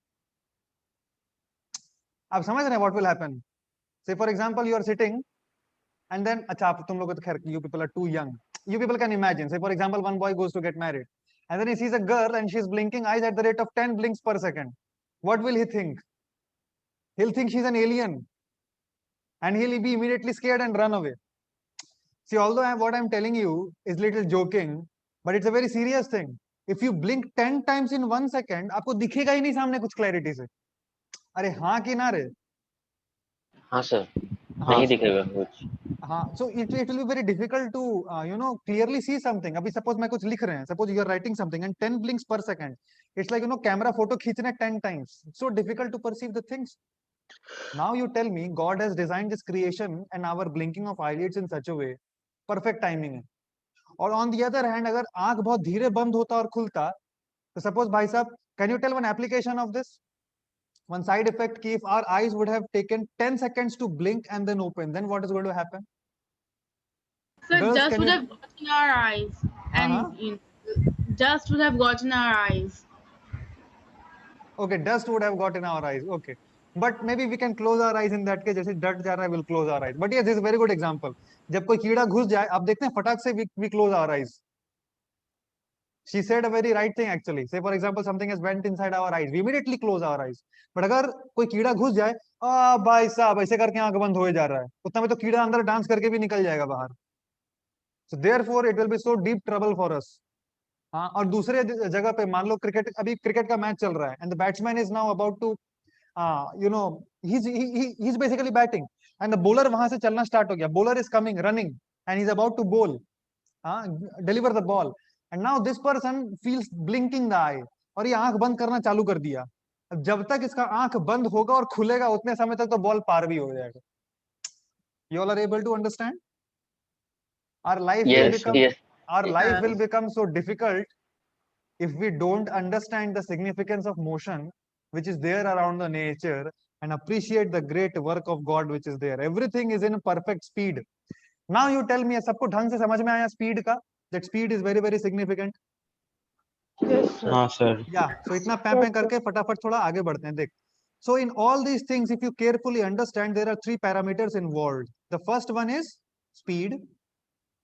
[SPEAKER 1] आप समझ रहे हैं what will happen? Say for example you are sitting and then अच्छा आप तुम लोग तो खैर you people are too young. You people can imagine. Say for example one boy goes to get married and then he sees a girl and she's blinking eyes at the rate of 10 blinks per second. What will he think? He'll think she's an alien and he'll be immediately scared and run away. See, although what I'm telling you is little joking, but it's a very serious thing. If you blink 10 times in 1 second, आपको दिखेगा ही नहीं सामने कुछ clarity से. अरे हाँ कि ना रे?
[SPEAKER 9] हाँ सर. नहीं दिखेगा कुछ.
[SPEAKER 1] हाँ. So it will be very difficult to clearly see something. अभी suppose मैं कुछ लिख रहे हैं, suppose you are writing something and 10 blinks per second. It's like camera photo खींचने 10 times. It's so difficult to perceive the things. Now you tell me God has designed this creation and our blinking of eyelids in such a way, perfect timing है. और on the other hand अगर आंख बहुत धीरे बंद होता और खुलता, तो suppose भाई साहब, can you tell one application of this? One side effect ki if our eyes would have taken 10 seconds to blink and then open, then what is going to happen?
[SPEAKER 11] So
[SPEAKER 1] Girls,
[SPEAKER 11] just
[SPEAKER 1] can
[SPEAKER 11] would
[SPEAKER 1] you-
[SPEAKER 11] have gotten our eyes and just would have gotten our eyes.
[SPEAKER 1] Okay, dust would have got in our eyes. Okay, but maybe we can close our eyes in that case. जैसे डट जा रहा है, we'll close our eyes. But yes, this is a very good example. जब कोई कीड़ा घुस जाए, आप देखते हैं फटाक से we close our eyes. she said a very right thing actually. Say for example something has went inside our eyes, we immediately close our eyes. But अगर कोई कीड़ा घुस जाए, भाई साहब ऐसे करके आंख बंद हो जा रहा है, उतना में तो कीड़ा अंदर डांस करके भी निकल जाएगा बाहर. So therefore it will be so deep trouble for us. हाँ, और दूसरे जगह पे मान लो क्रिकेट, अभी क्रिकेट का मैच चल रहा है, and the batsman is now about to he's basically batting, and the bowler वहां से चलना स्टार्ट हो गया. Bowler is coming running and he's about to bowl, deliver the ball, and now this person feels blinking the eye, और ये आंख बंद करना चालू कर दिया. जब तक इसका आंख बंद होगा और खुलेगा उतने समय तक तो बॉल पार भी हो जाएगा. You all are able to understand? Our life will
[SPEAKER 9] Yes,
[SPEAKER 1] become
[SPEAKER 9] yes.
[SPEAKER 1] our life
[SPEAKER 7] Yes.
[SPEAKER 1] will become so difficult if we don't understand the significance of motion which is there around the nature and appreciate the great work of God which is there. Everything is in perfect speed. Now you tell me, सबको ढंग से समझ में आया speed का? That speed is very very significant.
[SPEAKER 8] Yes, sir.
[SPEAKER 3] हाँ sir.
[SPEAKER 1] Yeah. So इतना पैं करके फटाफट थोड़ा आगे बढ़ते हैं. देख. So in all these things, if you carefully understand, there are three parameters involved. The first one is speed.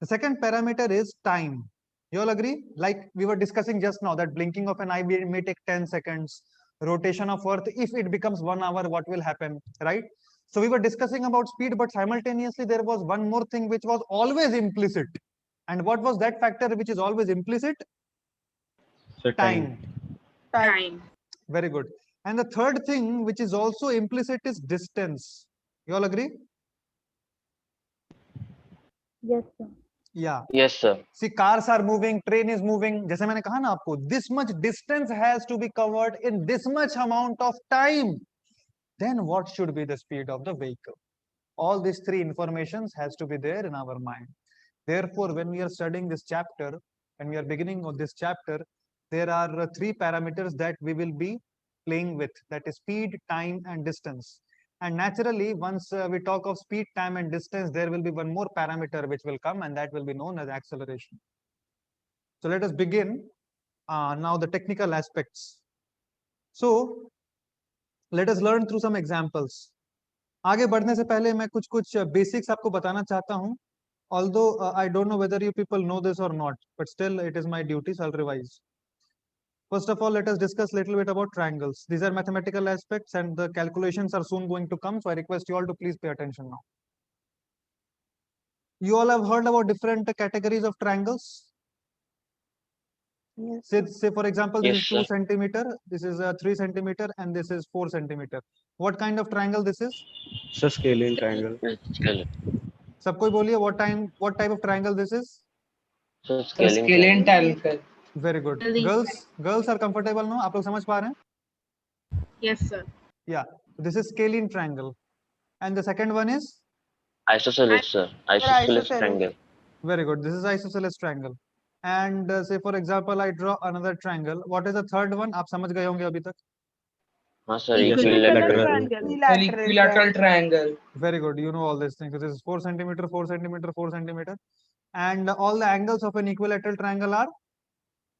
[SPEAKER 1] The second parameter is time. You all agree? Like we were discussing just now, that blinking of an eye may take 10 seconds. Rotation of Earth, if it becomes 1 hour, what will happen, right? So we were discussing about speed, but simultaneously there was one more thing which was always implicit. And what was that factor which is always implicit?
[SPEAKER 3] Sir,
[SPEAKER 1] Time.
[SPEAKER 11] Time.
[SPEAKER 1] Very good. And the third thing which is also implicit is distance. You all agree?
[SPEAKER 10] Yes, sir.
[SPEAKER 1] Yeah.
[SPEAKER 9] Yes, sir.
[SPEAKER 1] See, cars are moving, train is moving. जैसे मैंने कहा ना आपको, this much distance has to be covered in this much amount of time. Then what should be the speed of the vehicle? All these three informations has to be there in our mind. Therefore, when we are studying this chapter, when we are beginning of this chapter, there are three parameters that we will be playing with. That is speed, time, and distance. And naturally, once we talk of speed, time, and distance, there will be one more parameter which will come, and that will be known as acceleration. So let us begin now the technical aspects. So let us learn through some examples. आगे बढ़ने से पहले मैं कुछ basics आपको बताना चाहता हूँ. Although I don't know whether you people know this or not, but still it is my duty, so I'll revise. First of all, let us discuss a little bit about triangles. These are mathematical aspects and the calculations are soon going to come. So I request you all to please pay attention now. You all have heard about different categories of triangles.
[SPEAKER 8] Yes.
[SPEAKER 1] Say for example, this
[SPEAKER 9] Yes,
[SPEAKER 1] is 2
[SPEAKER 9] sir.
[SPEAKER 1] centimeter, this is 3 centimeter, and this is 4 centimeter. What kind of triangle this is?
[SPEAKER 3] Sir, scalene triangle.
[SPEAKER 9] Scale.
[SPEAKER 1] सबको बोलिए what type of triangle this is?
[SPEAKER 9] So
[SPEAKER 7] Sir,
[SPEAKER 9] scaling
[SPEAKER 7] scalene
[SPEAKER 9] triangle.
[SPEAKER 7] triangle.
[SPEAKER 1] Very good.
[SPEAKER 11] Scalene
[SPEAKER 1] Girls are comfortable now? आप लोग समझ पा रहे हैं?
[SPEAKER 11] Yes, sir.
[SPEAKER 1] Yeah. This is scalene triangle. And the second one is?
[SPEAKER 9] Isosceles, sir. Isosceles
[SPEAKER 8] isosceles.
[SPEAKER 9] triangle.
[SPEAKER 1] Very good. This is isosceles triangle. And say for example, I draw another triangle. What is the third one? आप समझ गए होंगे अभी तक?
[SPEAKER 9] हाँ sir.
[SPEAKER 11] Equilateral
[SPEAKER 9] Equilateral.
[SPEAKER 11] triangle.
[SPEAKER 7] Equilateral triangle.
[SPEAKER 1] Very good. You know all these things. This is 4 centimeter, 4 centimeter, 4 centimeter. And all the angles of an equilateral triangle are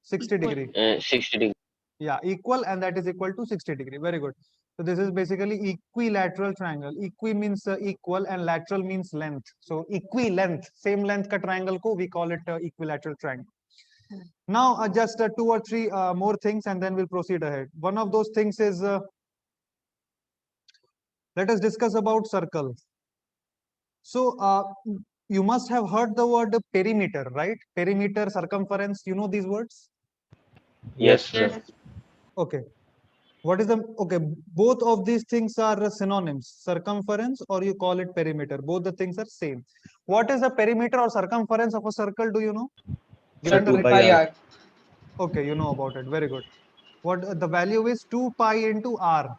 [SPEAKER 1] 60 degree.
[SPEAKER 9] 60 degree.
[SPEAKER 1] Yeah, equal, and that is equal to 60 degree. Very good. So this is basically equilateral triangle. Equi means equal and lateral means length. So equi-length, same length ka triangle ko we call it equilateral triangle. Now just 2 or 3 more things and then we'll proceed ahead. One of those things is, let us discuss about circle. So you must have heard the word perimeter, right? Perimeter, circumference, you know these words?
[SPEAKER 9] Yes, sir.
[SPEAKER 1] Okay. What is the, okay, both of these things are synonyms, circumference or you call it perimeter. Both the things are same. What is the perimeter or circumference of a circle? Do you know?
[SPEAKER 3] Sir,
[SPEAKER 1] Given the
[SPEAKER 3] 2 pi
[SPEAKER 7] Pi
[SPEAKER 3] r.
[SPEAKER 7] r.
[SPEAKER 1] Okay, you know about it. Very good. What the value is 2 pi into r.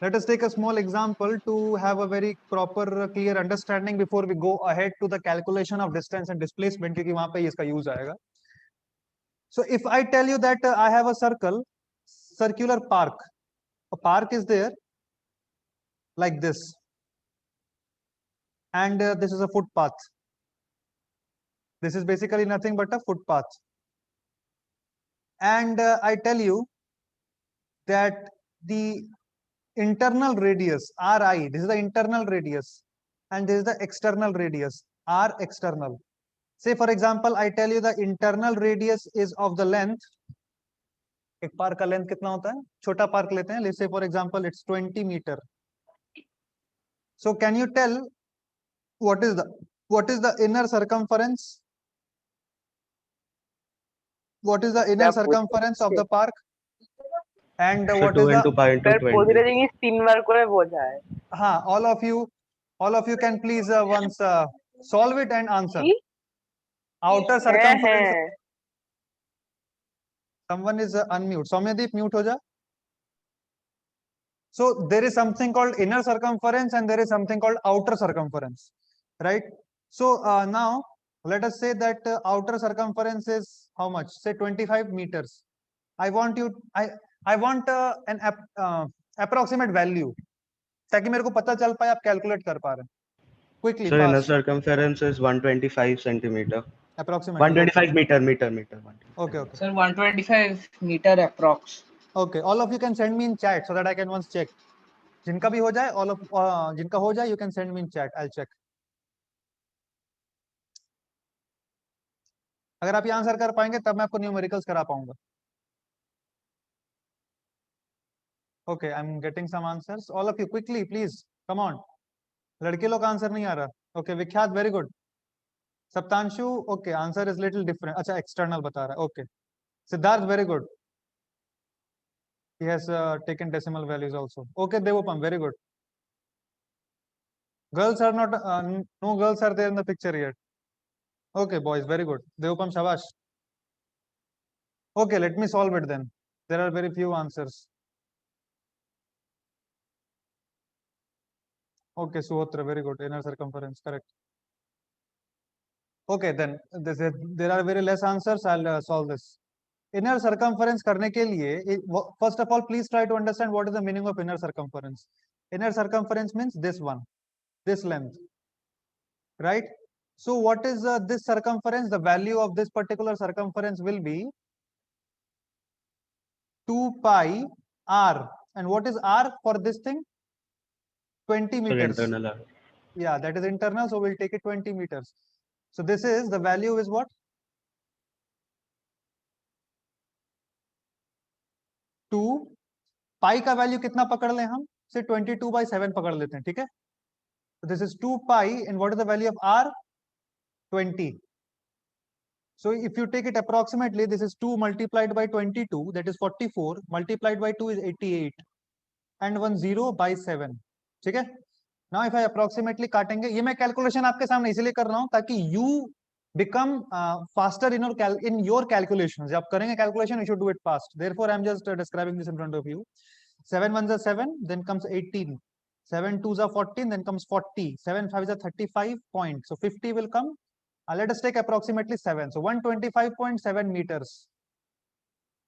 [SPEAKER 1] Let us take a small example to have a very proper, clear understanding before we go ahead to the calculation of distance and displacement, क्योंकि वहां पे इसका use आएगा. So if I tell you that I have a circle, circular park. A park is there like this. And this is a footpath. This is basically nothing but a footpath. And I tell you that the internal radius Ri, this is the internal radius, and this is the external radius R external. Say for example, I tell you the internal radius is of the length. एक park का length कितना होता है? छोटा park लेते हैं. Let's say for example, it's 20 meter. So can you tell what is the inner circumference? What is the inner circumference of the park? And
[SPEAKER 3] So
[SPEAKER 1] what
[SPEAKER 3] 2
[SPEAKER 1] is
[SPEAKER 3] into
[SPEAKER 1] the?
[SPEAKER 3] pi into
[SPEAKER 4] sir
[SPEAKER 3] 20.
[SPEAKER 4] প্রতিটা জিনিস 3 বার করে বোঝায়।
[SPEAKER 1] हाँ, all of you can please once solve it and answer.
[SPEAKER 4] কি?
[SPEAKER 1] Outer
[SPEAKER 4] হ্যাঁ
[SPEAKER 1] circumference.
[SPEAKER 4] হ্যাঁ
[SPEAKER 1] Someone is unmute. Soumyadeep, mute ho ja. So there is something called inner circumference and there is something called outer circumference, right? So now let us say that outer circumference is how much? Say 25 meters. I want an approximate value ताकि मेरे को पता चल पाए आप calculate कर पा रहे हैं. Quickly,
[SPEAKER 3] So inner
[SPEAKER 1] fast.
[SPEAKER 3] circumference is 125 centimeter.
[SPEAKER 1] Approximately.
[SPEAKER 3] 125 meter. 125
[SPEAKER 1] Okay.
[SPEAKER 7] Sir, 125 meter approx.
[SPEAKER 1] Okay. All of you can send me in chat so that I can once check. जिनका भी हो जाए, जिनका हो जाए, you can send me in chat. I'll check. अगर आप ये आंसर कर पाएंगे तब मैं आपको न्यूमेरिकल्स करा पाऊंगा. Okay, I'm getting some answers. All of you quickly, please. Come on. लड़के लोग आंसर नहीं आ रहा. Okay, विख्यात, very good. सप्तांशु, okay, answer is little different. अच्छा, external बता रहा है. Okay. Siddharth, very good. He has taken decimal values also. Okay, Devupam, very good. Girls are not, no girls are there in the picture yet. Okay, boys, very good. Devupam, shabash. Okay, let me solve it then. There are very few answers. Okay, Suhotra, very good. Inner circumference, correct. Okay, then there are very less answers. I'll solve this. Inner circumference करने के लिए, first of all, please try to understand what is the meaning of inner circumference. Inner circumference means this one, this length, right? So what is this circumference? The value of this particular circumference will be 2 pi r. And what is r for this thing? 20 meters.
[SPEAKER 3] Internal.
[SPEAKER 1] Yeah, that is internal. So we'll take it 20 meters. So this is, the value is what? 2 pi का value कितना पकड़ लें हम? Say 22/7 पकड़ लेते हैं, ठीक है? So this is 2 pi, and what is the value of r? 20. So if you take it approximately, this is 2 multiplied by 22, that is 44, multiplied by 2 is 88, and 10/7. ठीक है? Now if I approximately काटेंगे, ये मैं calculation आपके सामने इसलिए कर रहा हूं ताकि you become faster in your calculations. जब करेंगे calculation, you should do it fast. Therefore, I'm just describing this in front of you. 7 1s are 7, then comes 18. 7 2s are 14, then comes 40. 7 5s are 35 points. So 50 will come. Let us take approximately 7. So 125.7 meters.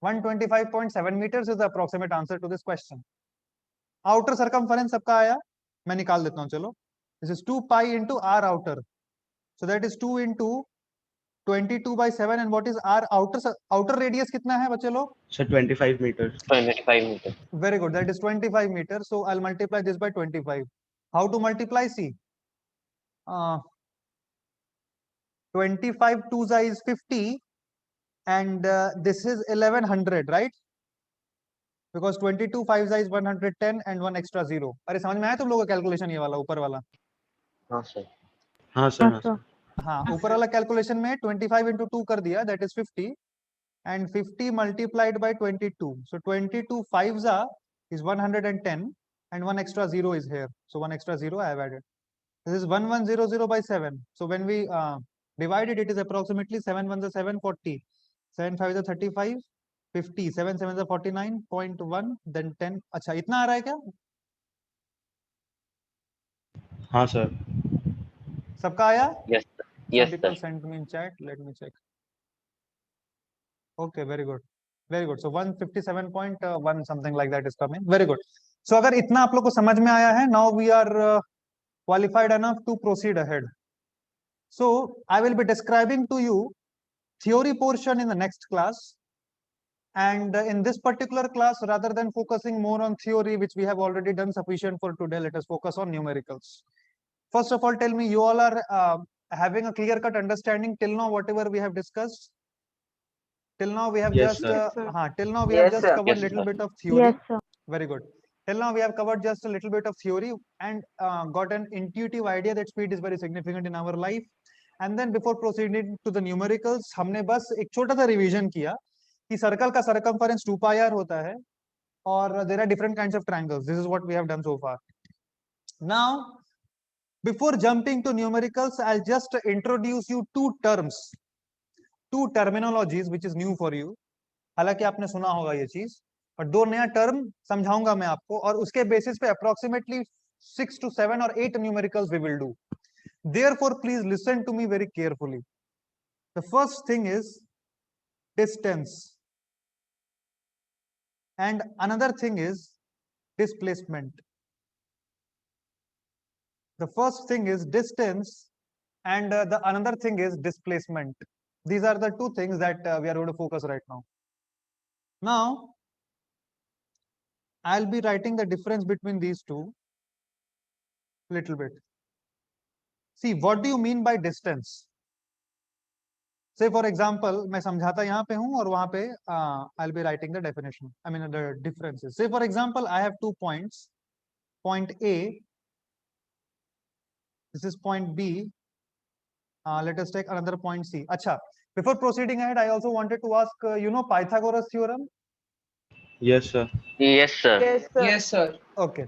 [SPEAKER 1] 125.7 meters is the approximate answer to this question. Outer circumference सबका आया, मैं निकाल देता हूं, चलो. This is 2 pi into r outer. So that is 2 into 22/7, and what is r outer radius कितना है बच्चे लोग?
[SPEAKER 3] So 25 meters.
[SPEAKER 9] 25 meters.
[SPEAKER 1] Very good. That is 25 meters. So I'll multiply this by 25. How to multiply? See, 25 2s is 50, and this is 1100, right? Because 22 5s is 110 and 1 extra 0. अरे समझ में आया तुम लोगों का कैलकुलेशन, ये वाला ऊपर वाला?
[SPEAKER 9] हाँ सर.
[SPEAKER 3] हाँ सर, हाँ सर.
[SPEAKER 1] हाँ, ऊपर वाला कैलकुलेशन में 25 into 2 कर दिया, that is 50, and 50 multiplied by 22. So 22 5s is 110, and 1 extra 0 is here. So 1 extra 0 I have added. This is 1100/7. So when we divide it, it is approximately 7 1s are 7, 40. 7 5s are 35, 50. 7 7s are 49.1, then 10. अच्छा, इतना आ रहा है क्या?
[SPEAKER 3] हाँ sir.
[SPEAKER 1] सबका आया?
[SPEAKER 9] Yes sir. Yes
[SPEAKER 1] Some people
[SPEAKER 9] sir.
[SPEAKER 1] sent me in chat. Let me check. Okay, very good. Very good. So 157.1 something like that is coming. Very good. So अगर इतना आप लोग को समझ में आया है, now we are qualified enough to proceed ahead. So I will be describing to you theory portion in the next class. And in this particular class, rather than focusing more on theory, which we have already done sufficient for today, let us focus on numericals. First of all, tell me, you all are having a clear cut understanding till now whatever we have discussed? Till now we have
[SPEAKER 3] Yes,
[SPEAKER 1] just
[SPEAKER 3] sir.
[SPEAKER 1] till now we have
[SPEAKER 8] Yes,
[SPEAKER 1] just
[SPEAKER 8] sir.
[SPEAKER 1] covered
[SPEAKER 9] Yes,
[SPEAKER 1] little
[SPEAKER 9] sir.
[SPEAKER 1] bit of theory.
[SPEAKER 10] Yes, sir.
[SPEAKER 1] Very good. Till now we have covered just a little bit of theory and got an intuitive idea that speed is very significant in our life. And then before proceeding to the numericals, हमने बस एक छोटा सा revision किया कि circle का circumference 2 pi r होता है और there are different kinds of triangles. This is what we have done so far. Now, before jumping to numericals, I'll just introduce you two terms, two terminologies which is new for you. हालांकि आपने सुना होगा ये चीज, पर दो नया term समझाऊंगा मैं आपको और उसके बेसिस पे approximately 6 to 7 or 8 numericals we will do. Therefore, please listen to me very carefully. The first thing is distance, and another thing is displacement. The first thing is distance, and the another thing is displacement. These are the two things that we are going to focus right now. Now, I'll be writing the difference between these two little bit. See, what do you mean by distance? Say for example, मैं समझाता यहाँ पे हूँ और वहाँ पे I'll be writing the definition. I mean the differences. Say for example, I have 2 points. Point A. This is point B. Let us take another point C. Acha. Before proceeding ahead, I also wanted to ask, you know Pythagoras theorem?
[SPEAKER 3] Yes, sir.
[SPEAKER 9] Yes, sir.
[SPEAKER 8] Yes, sir.
[SPEAKER 7] Yes, sir.
[SPEAKER 1] Okay,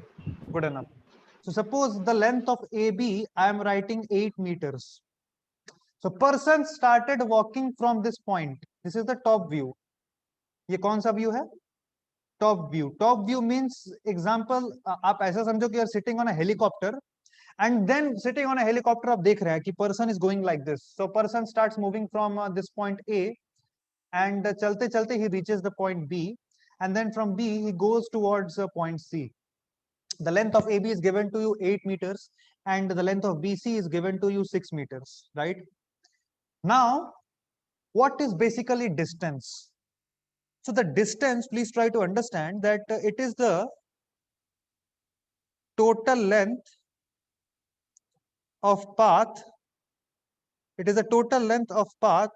[SPEAKER 1] good enough. So suppose the length of AB, I am writing 8 meters. So person started walking from this point. This is the top view. ये कौन सा view है? Top view. Top view means example, आप ऐसा समझो कि you are sitting on a helicopter, and then sitting on a helicopter आप देख रहे हैं कि person is going like this. So person starts moving from this point A, and चलते चलते he reaches the point B, and then from B he goes towards point C. The length of AB is given to you 8 meters, and the length of BC is given to you 6 meters, right? Now, what is basically distance? So the distance, please try to understand that it is the total length of path. It is the total length of path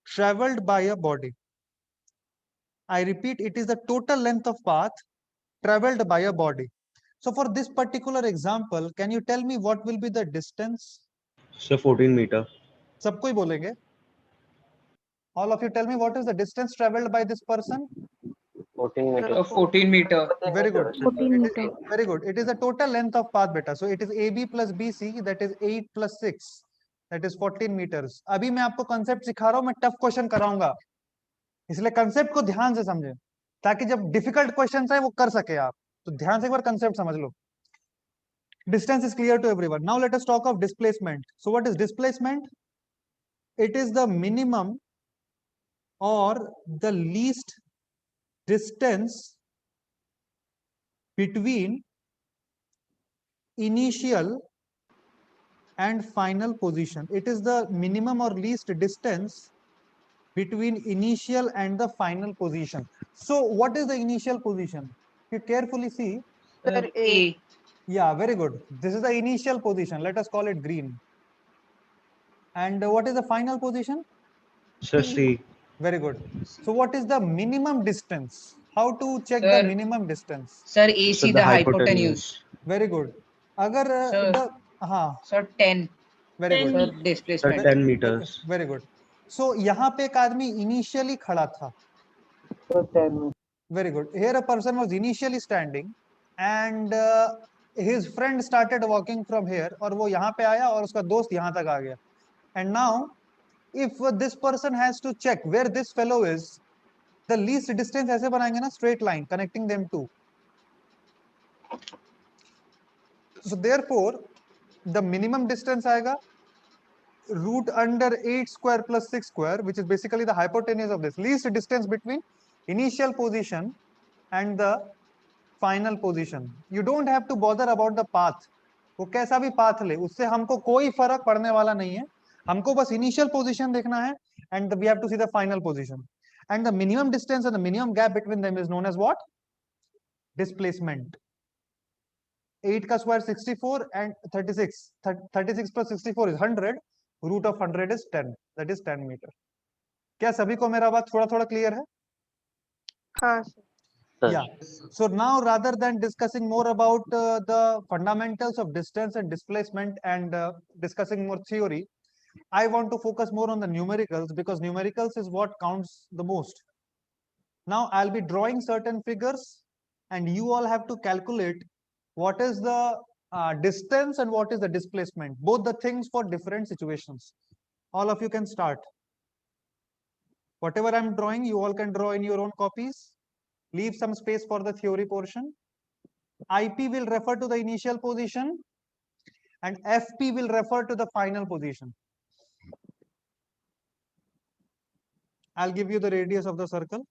[SPEAKER 1] traveled by a body. I repeat, it is the total length of path traveled by a body. So for this particular example, can you tell me what will be the distance?
[SPEAKER 3] Sir, 14 meter.
[SPEAKER 1] सबको ही बोलेंगे. All of you tell me what is the distance traveled by this person?
[SPEAKER 9] 14 meters.
[SPEAKER 7] 14 meter.
[SPEAKER 1] Very good.
[SPEAKER 10] 14 meter.
[SPEAKER 1] Very good. It is the total length of path beta. So it is AB plus BC, that is 8 plus 6, that is 14 meters. अभी मैं आपको concept सिखा रहा हूँ, मैं tough question कराऊंगा. इसलिए concept को ध्यान से समझें, ताकि जब difficult questions आए वो कर सके आप. तो ध्यान से एक बार concept समझ लो. Distance is clear to everyone. Now let us talk of displacement. So what is displacement? It is the minimum or the least distance between initial and final position. It is the minimum or least distance between initial and the final position. So what is the initial position? If you carefully see,
[SPEAKER 8] Sir, A.
[SPEAKER 1] yeah, very good. This is the initial position. Let us call it green. And what is the final position?
[SPEAKER 3] Sir, C.
[SPEAKER 1] Very good. So what is the minimum distance? How to check
[SPEAKER 7] Sir.
[SPEAKER 1] the minimum distance?
[SPEAKER 7] Sir, AC, the hypotenuse.
[SPEAKER 1] Very good. अगर
[SPEAKER 7] Sir.
[SPEAKER 1] the हाँ,
[SPEAKER 7] Sir, 10.
[SPEAKER 1] very
[SPEAKER 11] 10
[SPEAKER 1] good.
[SPEAKER 7] Sir,
[SPEAKER 3] Sir,
[SPEAKER 7] displacement.
[SPEAKER 3] 10 meters.
[SPEAKER 1] Very good. So यहाँ पे एक आदमी initially खड़ा था.
[SPEAKER 4] So 10.
[SPEAKER 1] Very good. Here a person was initially standing, and his friend started walking from here, और वो यहाँ पे आया और उसका दोस्त यहाँ तक आ गया. And now, if this person has to check where this fellow is, the least distance ऐसे बनाएंगे ना, straight line connecting them two. So therefore, the minimum distance आएगा root under 8 square plus 6 square, which is basically the hypotenuse of this. Least distance between initial position and the final position. You don't have to bother about the path. वो कैसा भी path ले, उससे हमको कोई फर्क पड़ने वाला नहीं है. हमको बस initial position देखना है, and we have to see the final position. And the minimum distance and the minimum gap between them is known as what? Displacement. 8 का square 64 and 36. 36 plus 64 is 100. Root of 100 is 10. That is 10 meter. क्या सभी को मेरा बात थोड़ा थोड़ा clear है?
[SPEAKER 8] हाँ sir.
[SPEAKER 9] Sir.
[SPEAKER 1] Yeah. So now rather than discussing more about the fundamentals of distance and displacement and discussing more theory, I want to focus more on the numericals because numericals is what counts the most. Now I'll be drawing certain figures and you all have to calculate what is the distance and what is the displacement, both the things for different situations. All of you can start. Whatever I'm drawing, you all can draw in your own copies. Leave some space for the theory portion. IP will refer to the initial position and FP will refer to the final position. I'll give you the radius of the circle.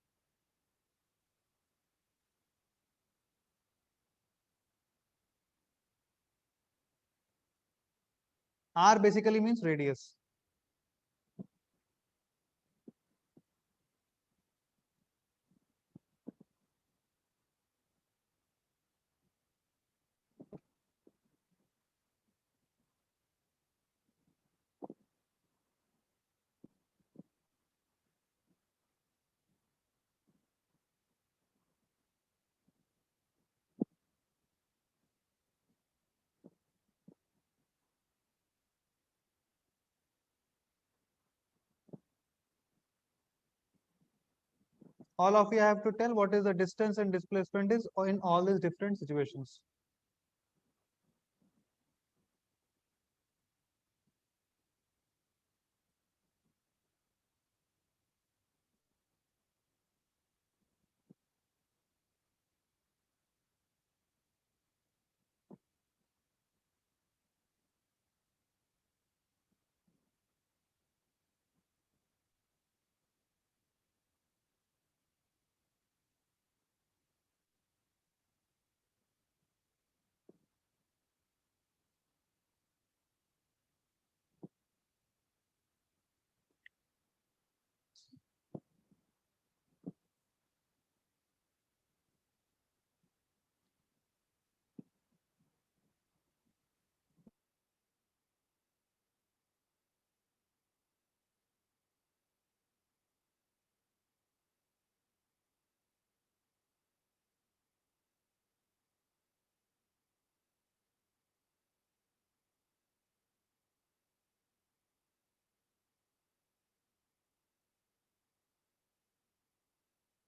[SPEAKER 1] R basically means radius. All of you have to tell what is the distance and displacement is in all these different situations.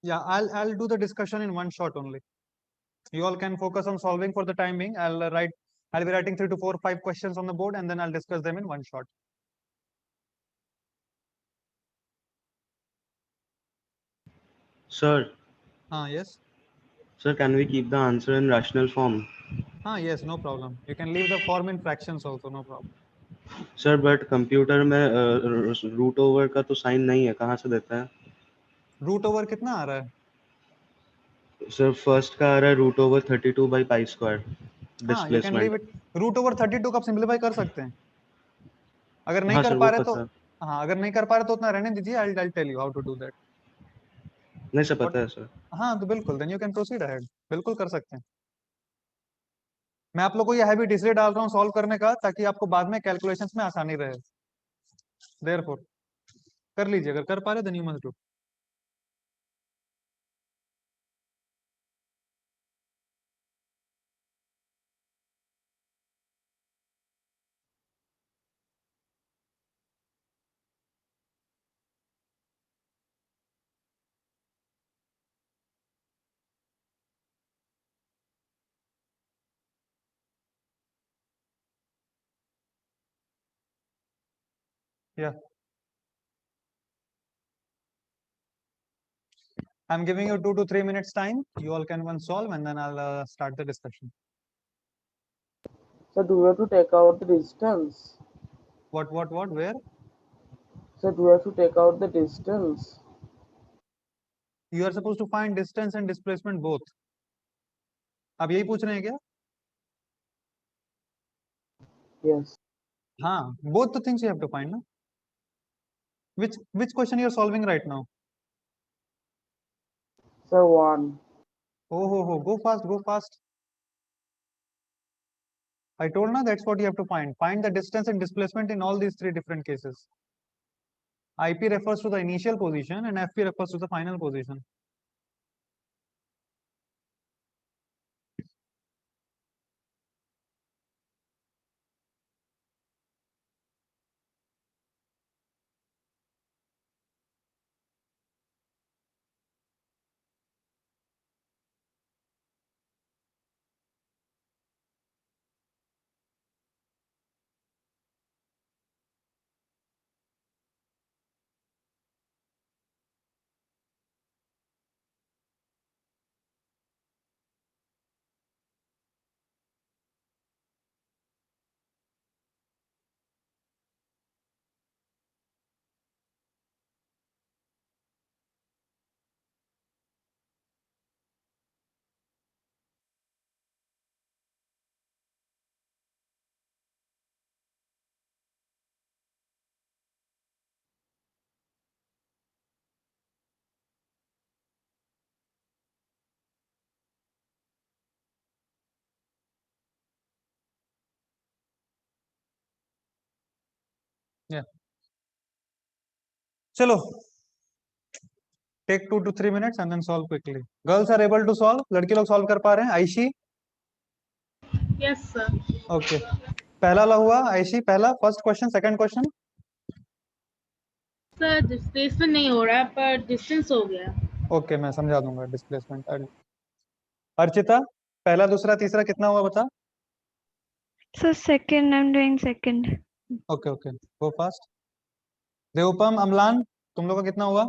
[SPEAKER 1] Yeah, I'll do the discussion in one shot only. You all can focus on solving for the time being. I'll be writing 3 to 4, 5 questions on the board and then I'll discuss them in one shot.
[SPEAKER 3] Sir,
[SPEAKER 1] Yes.
[SPEAKER 3] sir, can we keep the answer in rational form?
[SPEAKER 1] Yes, no problem. You can leave the form in fractions also, no problem.
[SPEAKER 3] Sir, but computer में root over का तो sign नहीं है, कहाँ से देता है?
[SPEAKER 1] Root over कितना आ रहा है?
[SPEAKER 3] सर फर्स्ट का आ रहा है root over 32 by pi square
[SPEAKER 1] you can leave
[SPEAKER 3] displacement.
[SPEAKER 1] it. Root over 32 का सिंपलीफाई कर सकते हैं. अगर नहीं
[SPEAKER 3] हाँ
[SPEAKER 1] कर
[SPEAKER 3] सर,
[SPEAKER 1] पा
[SPEAKER 3] वो
[SPEAKER 1] रहे तो
[SPEAKER 3] पता है.
[SPEAKER 1] अगर नहीं कर पा रहे तो उतना रहने दीजिए. I'll tell you how to do that.
[SPEAKER 3] नहीं सर, पता है सर.
[SPEAKER 1] तो बिल्कुल, then you can proceed ahead. बिल्कुल कर सकते हैं. मैं आप लोग को ये हैबिट इसलिए डाल रहा हूँ सॉल्व करने का ताकि आपको बाद में कैलकुलेशंस में आसानी रहे. देयरफॉर कर लीजिए, अगर कर पा रहे then you must do. Yeah. I'm giving you 2 to 3 minutes time. You all can one solve and then I'll start the discussion.
[SPEAKER 4] So do we have to take out the distance?
[SPEAKER 1] What, where?
[SPEAKER 4] So do we have to take out the distance?
[SPEAKER 1] You are supposed to find distance and displacement both. आप यही पूछ रहे हैं क्या?
[SPEAKER 4] Yes.
[SPEAKER 1] Both the things you have to find, no? Which question you are solving right now?
[SPEAKER 4] So 1.
[SPEAKER 1] Go fast. I told now that's what you have to find. Find the distance and displacement in all these three different cases. IP refers to the initial position and FP refers to the final position. Yeah. Chalo. Take 2 to 3 minutes and then solve quickly. Girls are able to solve. लड़के लोग solve कर पा रहे हैं? आयशी?
[SPEAKER 11] Yes, sir.
[SPEAKER 1] Okay. पहला ला हुआ आयशी पहला first question second question.
[SPEAKER 11] Sir displacement नहीं हो रहा है पर डिस्टेंस हो गया.
[SPEAKER 1] Okay मैं समझा दूंगा displacement. अर्चिता पहला दूसरा तीसरा कितना हुआ बता?
[SPEAKER 10] So second, I'm doing second.
[SPEAKER 1] Okay okay go fast. देवपम Amlan तुम लोगों का कितना हुआ?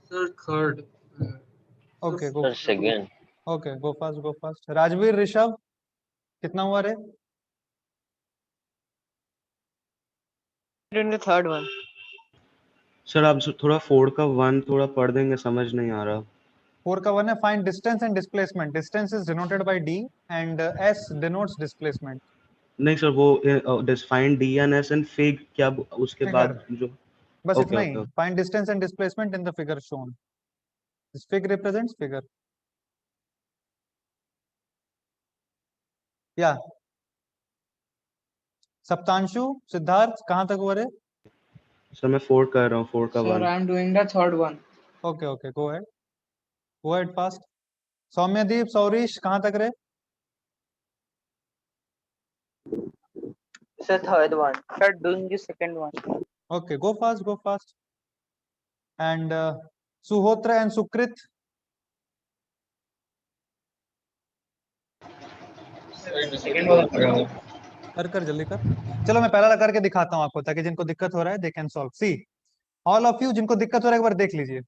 [SPEAKER 5] Sir, third.
[SPEAKER 1] Okay go.
[SPEAKER 9] Sir, second.
[SPEAKER 1] Okay go fast. Rajveer Rishabh कितना हुआ रे?
[SPEAKER 6] Doing the third one.
[SPEAKER 3] Sir आप थोड़ा 4 का 1 थोड़ा पढ़ देंगे, समझ नहीं आ रहा.
[SPEAKER 1] 4 का 1 है find distance and displacement. Distance is denoted by D and S denotes displacement.
[SPEAKER 3] नहीं सर वो find D N S and fig क्या उसके
[SPEAKER 1] Figure.
[SPEAKER 3] बाद जो
[SPEAKER 1] बस
[SPEAKER 3] Okay,
[SPEAKER 1] इतना ही.
[SPEAKER 3] okay.
[SPEAKER 1] Find distance and displacement in the figure shown. This fig represents figure. Yeah. सप्तांशु Siddharth कहाँ तक हुआ रे?
[SPEAKER 3] सर मैं 4 कर रहा हूँ 4 का
[SPEAKER 7] Sir,
[SPEAKER 3] 1.
[SPEAKER 7] I'm doing the third one.
[SPEAKER 1] Okay go ahead. Go ahead fast. Soumyadeep Saurish कहाँ तक रे?
[SPEAKER 6] Sir, third one. Sir, doing the second one.
[SPEAKER 1] Okay go fast. And Suhotra and Sukrit.
[SPEAKER 7] Second one.
[SPEAKER 1] कर जल्दी कर. चलो मैं पहला करके दिखाता हूँ आपको ताकि जिनको दिक्कत हो रहा है they can solve. See, all of you जिनको दिक्कत हो रहा है एक बार देख लीजिए.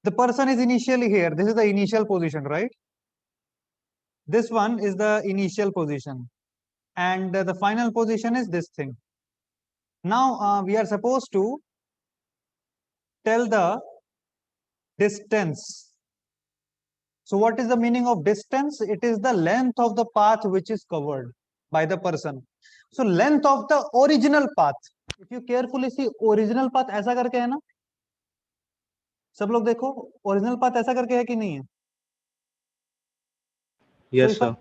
[SPEAKER 1] The person is initially here. This is the initial position, right? This one is the initial position, and the final position is this thing. Now we are supposed to tell the distance. So what is the meaning of distance? It is the length of the path which is covered by the person. So length of the original path. If you carefully see, original path ऐसा करके है ना? सब लोग देखो, original path ऐसा करके है कि नहीं है?
[SPEAKER 3] Yes sir.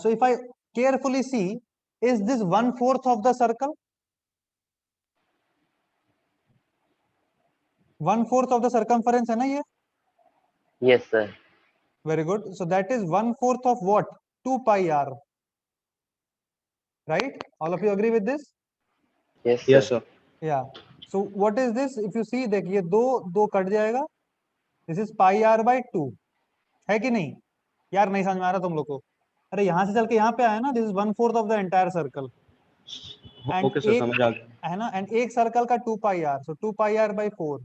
[SPEAKER 1] So if I carefully see, is this 1/4 of the circle? 1/4 of the circumference है ना ये?
[SPEAKER 9] Yes, sir.
[SPEAKER 1] Very good. So that is 1/4 of what? 2 pi r. Right? All of you agree with this?
[SPEAKER 9] Yes, sir.
[SPEAKER 3] Yes sir.
[SPEAKER 1] Yeah. So what is this? If you see, देखिए दो cut जाएगा. This is pi r by 2. है कि नहीं? यार नहीं समझ में आ रहा तुम लोग को. अरे यहाँ से चल के यहाँ पे आया ना. This is 1/4 of the entire circle. And
[SPEAKER 3] Okay sir, समझ आ गया.
[SPEAKER 1] है ना? And एक circle का 2 pi r. So 2 pi r by 4.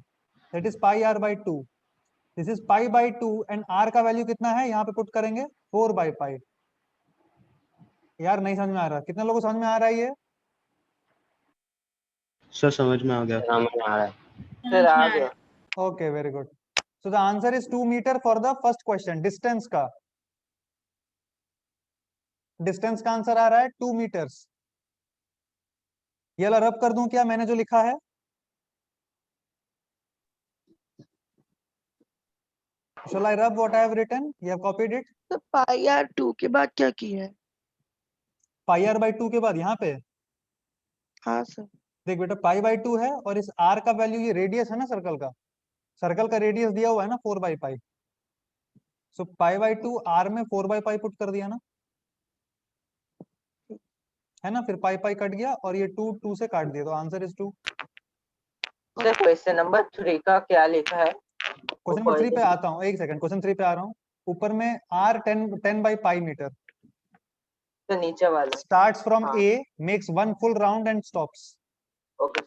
[SPEAKER 1] That is pi r by 2. This is pi by 2 and r का वैल्यू कितना है? यहाँ पे पुट करेंगे 4 by pi. यार नहीं समझ में आ रहा. कितने लोगों को समझ में आ रहा है ये?
[SPEAKER 3] सर समझ में आ गया.
[SPEAKER 9] समझ में आ रहा है.
[SPEAKER 6] Sir, आ गया.
[SPEAKER 1] Okay, very good. So the answer is 2 meter for the first question. Distance का आंसर आ रहा है 2 meters. ये वाला रब कर दूं क्या मैंने जो लिखा है? Shall I rub what I have written? You have copied it?
[SPEAKER 8] तो पाई आर 2 के बाद क्या किया है?
[SPEAKER 1] पाई आर बाई 2 के बाद यहाँ पे
[SPEAKER 8] हाँ सर।
[SPEAKER 1] देख बेटा, पाई बाई 2 है और इस आर का वैल्यू, ये रेडियस है ना सर्कल का रेडियस दिया हुआ है ना 4 by pi. So pi by 2 R में 4 बाई पाई पुट कर दिया ना, है ना, फिर पाई पाई कट गया और ये 2 2 से काट दिया, तो answer is 2।
[SPEAKER 6] Sir question number 3 का क्या लिखा है?
[SPEAKER 1] क्वेश्चन नंबर 3 पे आता हूँ, एक सेकंड, क्वेश्चन 3 पे आ रहा हूँ। ऊपर में आर 10 बाई पाई मीटर,
[SPEAKER 6] तो नीचे वाला।
[SPEAKER 1] स्टार्ट्स फ्रॉम
[SPEAKER 6] हाँ।
[SPEAKER 1] A, makes one full round and stops.
[SPEAKER 6] Okay.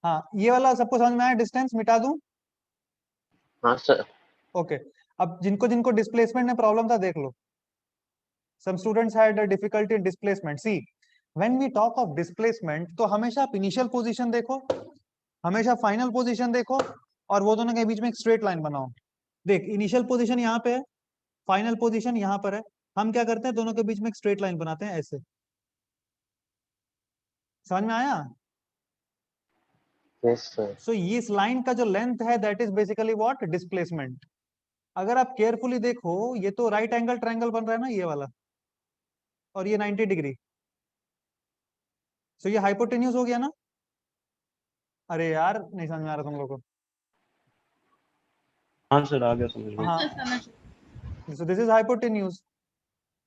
[SPEAKER 1] हाँ, ये वाला सबको समझ में आया? डिस्टेंस मिटा दूं?
[SPEAKER 9] हाँ सर।
[SPEAKER 1] ओके, अब जिनको जिनको डिस्प्लेसमेंट में प्रॉब्लम था देख लो। Some students had a difficulty in displacement. See, when we talk of displacement, तो हमेशा आप इनिशियल पोजीशन देखो, हमेशा फाइनल पोजीशन देखो, और वो दोनों के बीच में एक स्ट्रेट लाइन बनाओ। देख, इनिशियल पोजीशन यहाँ पे है, फाइनल पोजीशन यहाँ पर है। हम क्या करते हैं, दोनों के बीच में एक स्ट्रेट लाइन बनाते हैं ऐसे। समझ में आया?
[SPEAKER 9] Yes sir.
[SPEAKER 1] सो ये इस लाइन का जो लेंथ है, that is basically what? Displacement. अगर आप केयरफुली देखो, ये तो राइट एंगल ट्रायंगल बन रहा है ना, ये वाला, और ये 90 डिग्री। सो ये हाइपोटेन्यूज हो गया ना? अरे यार, नहीं समझ में आ रहा तुम लोगों को?
[SPEAKER 3] हाँ सर, आ गया समझ में।
[SPEAKER 1] हाँ, so this is hypotenuse.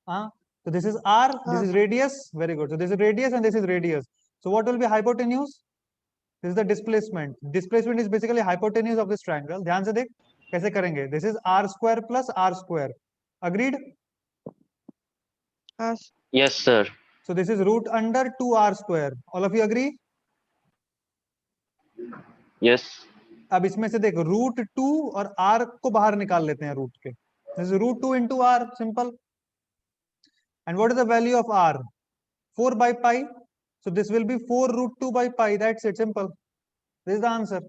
[SPEAKER 1] So this is r, this is radius. Very good. So this is radius and this is radius. So what will be hypotenuse? This is the displacement. Displacement is basically hypotenuse of this triangle. ध्यान से देख कैसे करेंगे. This is r square plus r square. Agreed?
[SPEAKER 8] हाँ
[SPEAKER 9] yes sir.
[SPEAKER 1] So this is root under 2r square. All of you agree?
[SPEAKER 9] Yes.
[SPEAKER 1] अब इसमें से देख, रूट 2 और r को बाहर निकाल लेते हैं रूट के. This is root 2 into r, simple. And what is the value of r? 4 by pi. So this will be 4 root 2 by pi. That's it, simple. This is the answer.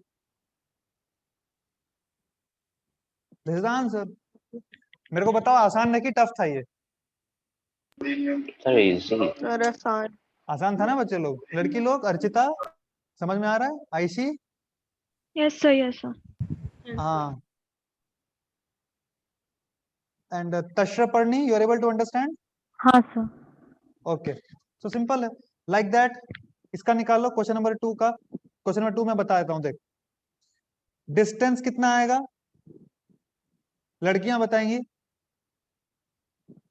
[SPEAKER 1] This is the answer. मेरे को बताओ, आसान है कि tough था ये?
[SPEAKER 9] Sir easy.
[SPEAKER 8] Sir आसान।
[SPEAKER 1] आसान था ना बच्चे लोग? लड़की लोग, अर्चिता समझ में आ रहा है? आयशी?
[SPEAKER 10] Yes sir, yes sir.
[SPEAKER 1] हाँ. And Tashrapani, you are able to understand?
[SPEAKER 10] हाँ sir.
[SPEAKER 1] Okay. So simple है. Like that. इसका निकालो, क्वेश्चन नंबर 2 का. क्वेश्चन नंबर 2 मैं बता देता हूँ, देख. डिस्टेंस कितना आएगा? लड़कियां बताएंगी.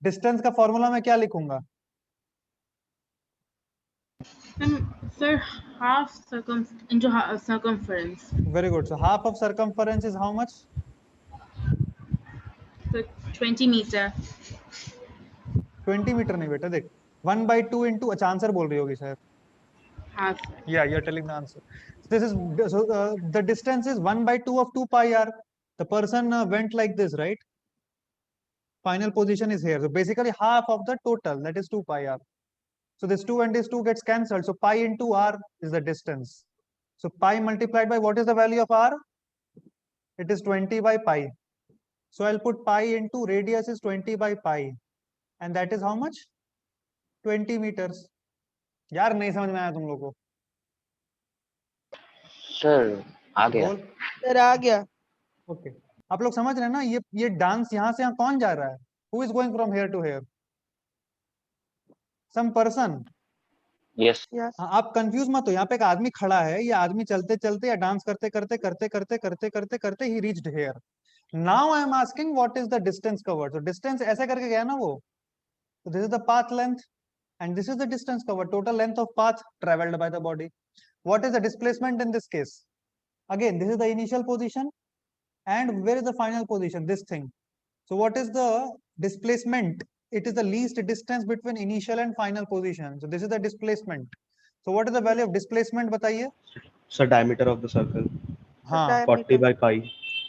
[SPEAKER 1] डिस्टेंस का फॉर्मूला मैं क्या लिखूंगा?
[SPEAKER 11] Sir, half circumference.
[SPEAKER 1] Very good. So half of circumference is how much?
[SPEAKER 11] So 20 meter.
[SPEAKER 1] 20 metre नहीं बेटा, देख 1/2 into, अच्छा आंसर बोल रही होगी शायद.
[SPEAKER 11] Half.
[SPEAKER 1] Yeah, you're telling the answer. This is the distance is 1/2 of 2 pi r. The person went like this, right? Final position is here. So basically half of the total, that is 2 pi r. So this 2 and this 2 gets cancelled. So pi into r is the distance. So pi multiplied by what is the value of r? It is 20 by pi. So I'll put pi into radius is 20 by pi. And that is how much? 20 meters. यार नहीं समझ में आया तुम लोगों को?
[SPEAKER 9] Sir आ गया।
[SPEAKER 1] बोल.
[SPEAKER 8] सर आ गया.
[SPEAKER 1] ओके. आप लोग समझ रहे हैं ना? ये डांस यहाँ से यहाँ कौन जा रहा है? Who is going from here to here? Some person.
[SPEAKER 9] Yes.
[SPEAKER 1] हाँ, आप कंफ्यूज मत हो. यहाँ पे एक आदमी खड़ा है, ये आदमी चलते चलते या डांस करते करते करते करते करते करते करते ही reached here. Now I am asking what is the distance covered. तो डिस्टेंस ऐसे करके गया ना वो. So this is the path length and this is the distance covered, total length of path traveled by the body. What is the displacement in this case? Again, this is the initial position and where is the final position? This thing. So what is the displacement? It is the least distance between initial and final position. So this is the displacement. So what is the value of displacement? बताइए.
[SPEAKER 3] Sir, diameter of the circle.
[SPEAKER 1] हाँ.
[SPEAKER 3] 40 by pi.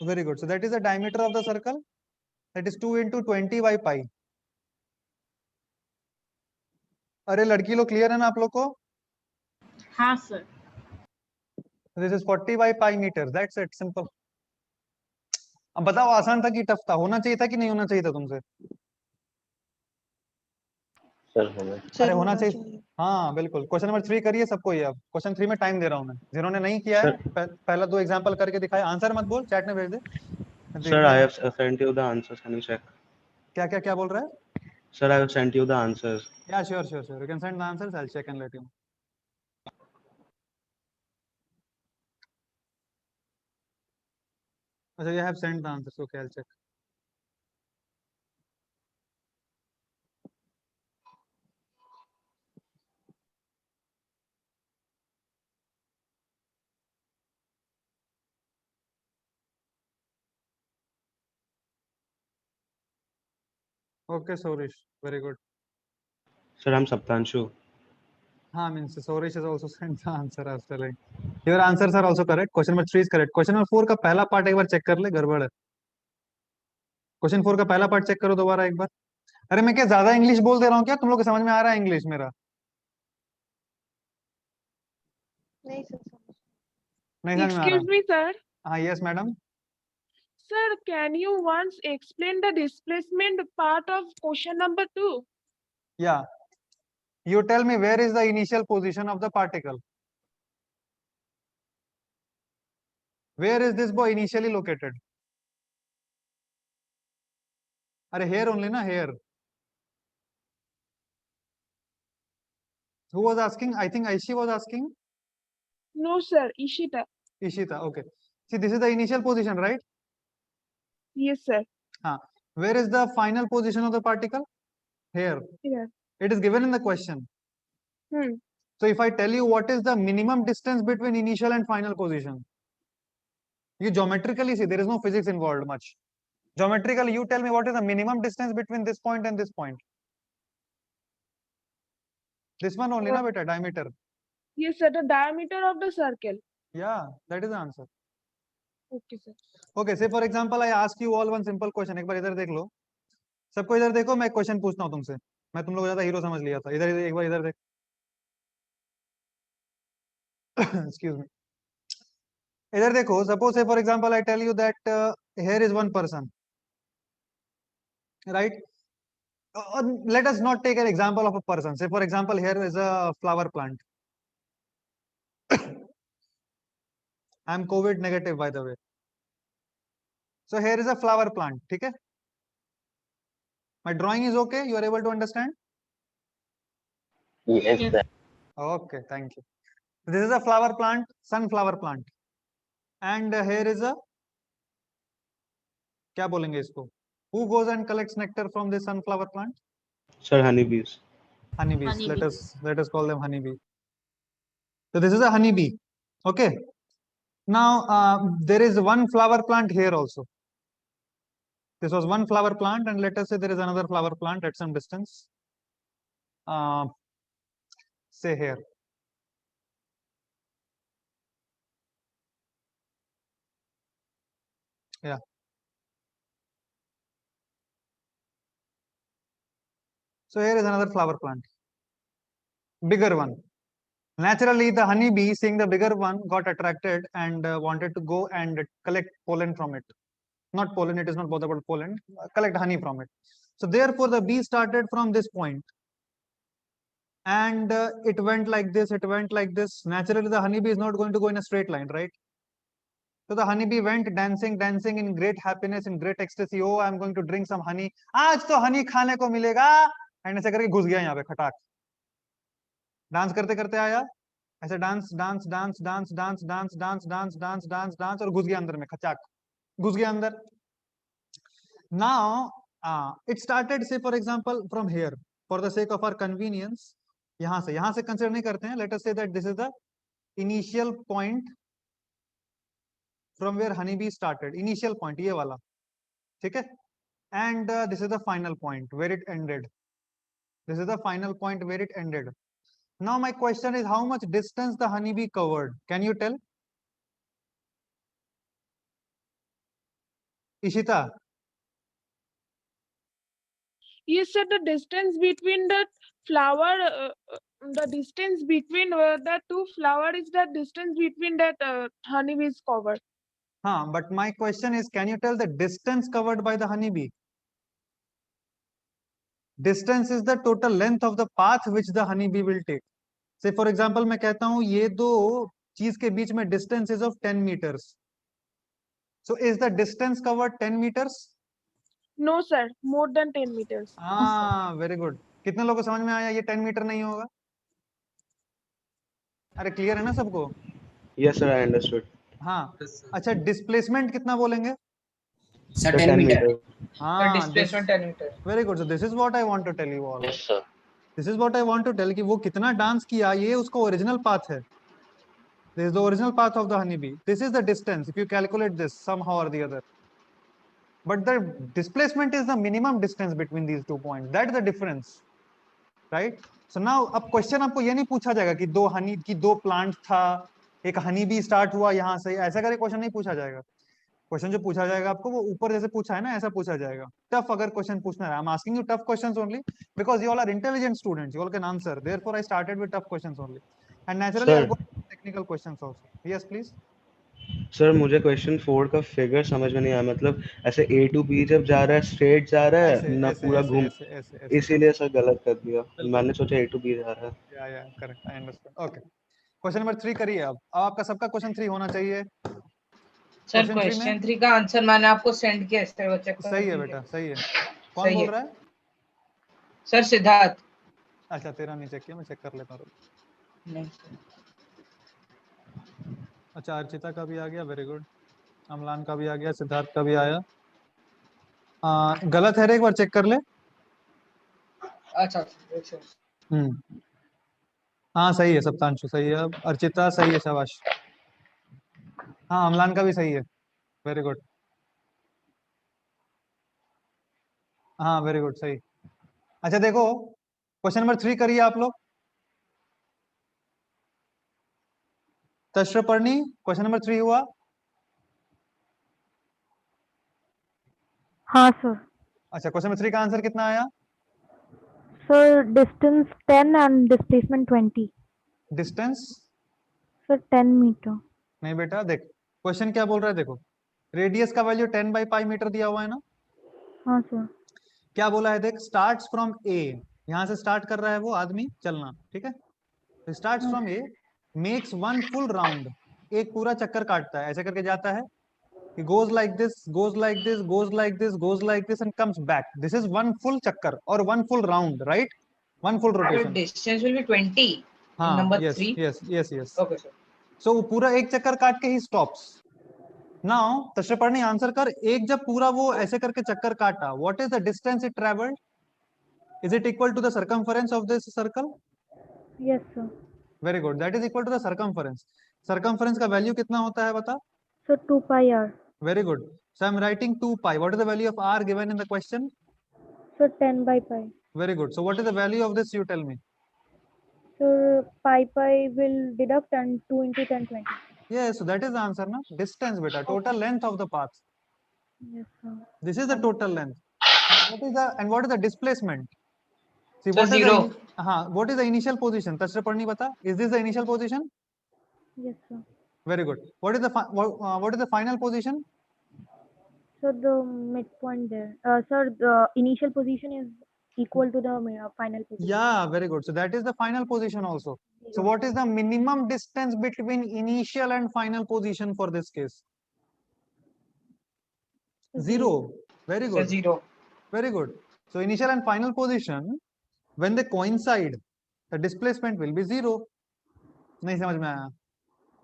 [SPEAKER 1] Very good. So that is the diameter of the circle. That is 2 into 20 by pi. अरे लड़की लोग clear है ना आप लोग को?
[SPEAKER 11] हाँ sir.
[SPEAKER 1] This is 40 by pi meters. That's it. Simple. अब बताओ, आसान था कि टफ था? होना चाहिए था कि नहीं होना चाहिए था तुमसे?
[SPEAKER 9] सर होना।
[SPEAKER 1] अरे होना चाहिए. हाँ बिल्कुल. क्वेश्चन नंबर 3 करिए सबको ये. अब क्वेश्चन 3 में टाइम दे रहा हूँ मैं. जिन्होंने नहीं किया है, पहला 2 एग्जांपल करके दिखाया. आंसर मत बोल, चैट में भेज दे.
[SPEAKER 3] Sir, I have sent you the answers. Can you check?
[SPEAKER 1] क्या क्या क्या बोल रहा है?
[SPEAKER 3] Sir, I have sent you the answers.
[SPEAKER 1] Yeah, sure. You can send the answers. I'll check and let you know. So you have sent the answers. Okay, I'll check. Okay, Sorish, very good.
[SPEAKER 3] Sir, I'm Saptanshu.
[SPEAKER 1] Means Sorish has also sent the answer after like. Your answers are also correct. Question number 3 is correct. Question number 4 का पहला part एक बार check कर ले, गड़बड़ है. Question 4 का पहला part check करो दोबारा एक बार. अरे मैं क्या ज्यादा इंग्लिश बोल दे रहा हूँ क्या? तुम लोग को समझ में आ रहा है इंग्लिश मेरा?
[SPEAKER 8] नहीं सर
[SPEAKER 1] नहीं समझ में आ रहा?
[SPEAKER 2] Excuse me, sir.
[SPEAKER 1] हाँ, yes, madam.
[SPEAKER 2] Sir, can you once explain the displacement part of question number 2?
[SPEAKER 1] Yeah. You tell me where is the initial position of the particle? Where is this boy initially located? Are here only na, here. Who was asking? I think Aishi was asking.
[SPEAKER 2] No, sir. Ishita.
[SPEAKER 1] Ishita, okay. See, this is the initial position, right?
[SPEAKER 2] Yes, sir.
[SPEAKER 1] Where is the final position of the particle? Here.
[SPEAKER 2] Here.
[SPEAKER 1] It is given in the question.
[SPEAKER 2] Hmm.
[SPEAKER 1] So if I tell you what is the minimum distance between initial and final position, you geometrically see, there is no physics involved much. Geometrically, you tell me what is the minimum distance between this point and this point. This one only, na beta, diameter.
[SPEAKER 2] Yes, sir. The diameter of the circle.
[SPEAKER 1] Yeah, that is the answer.
[SPEAKER 2] Okay, sir.
[SPEAKER 1] Okay, say for example, I ask you all one simple question. एक बार इधर देख लो. सबको इधर देखो, मैं question पूछता हूँ तुमसे. मैं तुम लोग ज्यादा हीरो समझ लिया था. इधर एक बार इधर देख. Excuse me. इधर देखो. Suppose say for example, I tell you that here is one person. Right? Let us not take an example of a person. Say for example, here is a flower plant. I am COVID negative, by the way. So here is a flower plant. ठीक है? My drawing is okay. You are able to understand?
[SPEAKER 9] Yes,
[SPEAKER 11] Yes.
[SPEAKER 9] sir.
[SPEAKER 1] Okay, thank you. This is a flower plant, sunflower plant, and here is a क्या बोलेंगे इसको? Who goes and collects nectar from this sunflower plant?
[SPEAKER 3] Sir, honeybees.
[SPEAKER 1] Honeybees. Let us call them honeybee. So this is a honeybee. Okay. Now there is one flower plant here also. This was one flower plant, and let us say there is another flower plant at some distance. Say here. Yeah. So here is another flower plant. Bigger one. Naturally, the honeybee, seeing the bigger one, got attracted and wanted to go and collect pollen from it. Not pollen, it is not both about pollen, collect honey from it. So therefore, the bee started from this point and it went like this, it went like this. Naturally, the honeybee is not going to go in a straight line, right? So the honeybee went dancing, dancing in great happiness, in great ecstasy. Oh, I'm going to drink some honey. आज तो honey खाने को मिलेगा. And ऐसे करके घुस गया यहाँ पे खटाक. डांस करते करते आया, ऐसे dance dance dance dance dance dance dance dance dance dance dance और घुस गया अंदर में, खचाक घुस गया अंदर. Now it started, say for example, from here, for the sake of our convenience. यहाँ से consider नहीं करते हैं. Let us say that this is the initial point from where honeybee started. Initial point ये वाला, ठीक है? And this is the final point where it ended. This is the final point where it ended. Now my question is, how much distance the honeybee covered? Can you tell? Ishita?
[SPEAKER 2] Yes, sir. The distance between the flower, the distance between the two flower is the distance between that honeybee's cover.
[SPEAKER 1] But my question is, can you tell the distance covered by the honeybee? Distance is the total length of the path which the honeybee will take. Say for example, मैं कहता हूँ ये दो चीज के बीच में distance is of 10 meters. So is the distance covered 10 meters?
[SPEAKER 2] No, sir. More than 10 meters.
[SPEAKER 1] हाँ, very good. कितने लोगों को समझ में आया ये 10 मीटर नहीं होगा? अरे क्लियर है ना सबको?
[SPEAKER 3] Yes sir, I understood.
[SPEAKER 1] हाँ।
[SPEAKER 5] Yes, sir.
[SPEAKER 1] अच्छा, डिस्प्लेसमेंट कितना बोलेंगे?
[SPEAKER 7] Sir,
[SPEAKER 3] Sir,
[SPEAKER 7] 10
[SPEAKER 3] 10
[SPEAKER 7] meter.
[SPEAKER 3] meter.
[SPEAKER 7] Sir,
[SPEAKER 1] हाँ,
[SPEAKER 7] displacement 10 meter.
[SPEAKER 1] Very good. So this is what I want to tell you all.
[SPEAKER 9] Yes, sir.
[SPEAKER 1] This is what I want to tell कि वो कितना dance किया, ये उसका ओरिजिनल पाथ है। This is the original path of the honey bee. This is the distance if you calculate this somehow or the other. But the displacement is the minimum distance between these 2 points. That's the difference, right? So now अब question आपको ये नहीं पूछा जाएगा कि दो plant था, एक हनी बी स्टार्ट हुआ यहाँ से, ऐसा करके क्वेश्चन नहीं पूछा जाएगा। क्वेश्चन जो पूछा जाएगा आपको वो ऊपर जैसे पूछा है ना, ऐसा पूछा जाएगा। टफ अगर क्वेश्चन पूछना है, I am asking you tough questions only because you all are intelligent students, you all can answer, therefore I started with tough questions only and naturally I
[SPEAKER 3] Sir.
[SPEAKER 1] Will go technical questions also. Yes please.
[SPEAKER 3] Sir मुझे question 4 का figure समझ में नहीं आया, मतलब ऐसे A to B जब जा रहा है स्ट्रेट जा रहा
[SPEAKER 1] ऐसे
[SPEAKER 3] है ना,
[SPEAKER 1] ऐसे
[SPEAKER 3] पूरा
[SPEAKER 1] ऐसे
[SPEAKER 3] घूम,
[SPEAKER 1] ऐसे ऐसे ऐसे
[SPEAKER 3] इसीलिए सर गलत कर दिया।
[SPEAKER 1] बिल्कुल।
[SPEAKER 3] मैंने सोचा A to B जा रहा है।
[SPEAKER 1] या correct, I understand. Okay, question number 3 करिए। अब आपका सबका क्वेश्चन 3 होना चाहिए।
[SPEAKER 7] सर
[SPEAKER 1] Question 3 में
[SPEAKER 7] क्वेश्चन 3 का आंसर मैंने आपको सेंड किया, सर वो चेक कर
[SPEAKER 1] सही है
[SPEAKER 7] लीजिए।
[SPEAKER 1] बेटा, सही है। कौन
[SPEAKER 7] सही
[SPEAKER 1] बोल
[SPEAKER 7] है।
[SPEAKER 1] रहा है?
[SPEAKER 7] सर सिद्धार्थ।
[SPEAKER 1] अच्छा, तेरा नहीं चेक किया, मैं चेक कर लेता हूँ।
[SPEAKER 7] नहीं सर।
[SPEAKER 1] अच्छा, अर्चिता का भी आ गया, वेरी गुड। अमलान का भी आ गया, सिद्धार्थ का भी आया। गलत है रे, एक बार चेक कर ले।
[SPEAKER 7] अच्छा एक सेकंड।
[SPEAKER 1] हाँ सही है, सप्तांशु सही है, अर्चिता सही है, शाबाश। हाँ, अमलान का भी सही है, वेरी गुड। हाँ वेरी गुड, सही। अच्छा देखो, क्वेश्चन नंबर 3 करिए आप लोग। तश्रपर्णी, क्वेश्चन नंबर 3 हुआ।
[SPEAKER 10] हाँ सर।
[SPEAKER 1] अच्छा, क्वेश्चन नंबर 3 का आंसर कितना आया?
[SPEAKER 10] Sir distance 10 and displacement 20।
[SPEAKER 1] Distance
[SPEAKER 10] sir 10 meter.
[SPEAKER 1] नहीं बेटा, देख क्वेश्चन क्या बोल रहा है, देखो रेडियस का वैल्यू 10/π मीटर दिया हुआ है ना।
[SPEAKER 10] हाँ सर।
[SPEAKER 1] क्या बोला है, देख स्टार्ट्स फ्रॉम ए, यहाँ से स्टार्ट कर रहा है वो आदमी चलना, ठीक है। Starts from A, makes one full round, एक पूरा चक्कर काटता है, ऐसे करके जाता है। He goes like this, goes like this, goes like this, goes like this and comes back. This is one full chakkar or one full round, right? One full
[SPEAKER 7] So
[SPEAKER 1] rotation.
[SPEAKER 7] distance will be 20 in
[SPEAKER 1] हाँ,
[SPEAKER 7] number
[SPEAKER 1] yes,
[SPEAKER 7] 3.
[SPEAKER 1] yes.
[SPEAKER 7] Okay sir.
[SPEAKER 1] So वो पूरा एक चक्कर काट के ही stops. Now तश्रपर्णी answer कर, एक जब पूरा वो ऐसे करके चक्कर काटा, what is the distance it traveled? Is it equal to the circumference of this circle?
[SPEAKER 10] Yes sir.
[SPEAKER 1] Very good. That is equal to the circumference. Circumference का वैल्यू कितना होता है बता?
[SPEAKER 10] Sir 2 pi R.
[SPEAKER 1] Very good. So I'm writing 2π. What is the value of r given in the question?
[SPEAKER 10] Sir 10/π।
[SPEAKER 1] Very good. So what is the value of this? You tell me.
[SPEAKER 10] Sir pi will deduct and 2 into 10 20।
[SPEAKER 1] Yes, so that is the answer, na? Distance, beta. Total length of the path.
[SPEAKER 10] Yes sir.
[SPEAKER 1] This is the total length. What is the displacement? See,
[SPEAKER 7] So
[SPEAKER 1] what is
[SPEAKER 7] 0.
[SPEAKER 1] what is the initial position? Tashraparni bata. Is this the initial position?
[SPEAKER 10] Yes sir.
[SPEAKER 1] Very good. What is the what is the final position?
[SPEAKER 10] So the midpoint there. Sir, the initial position is equal to the final position.
[SPEAKER 1] Yeah, very good. So that is the final position also. So what is the minimum distance between initial and final position for this case? 0. Very
[SPEAKER 7] So
[SPEAKER 1] good.
[SPEAKER 7] 0.
[SPEAKER 1] Very good. So initial and final position, when they coincide, the displacement will be 0. नहीं समझ में आया?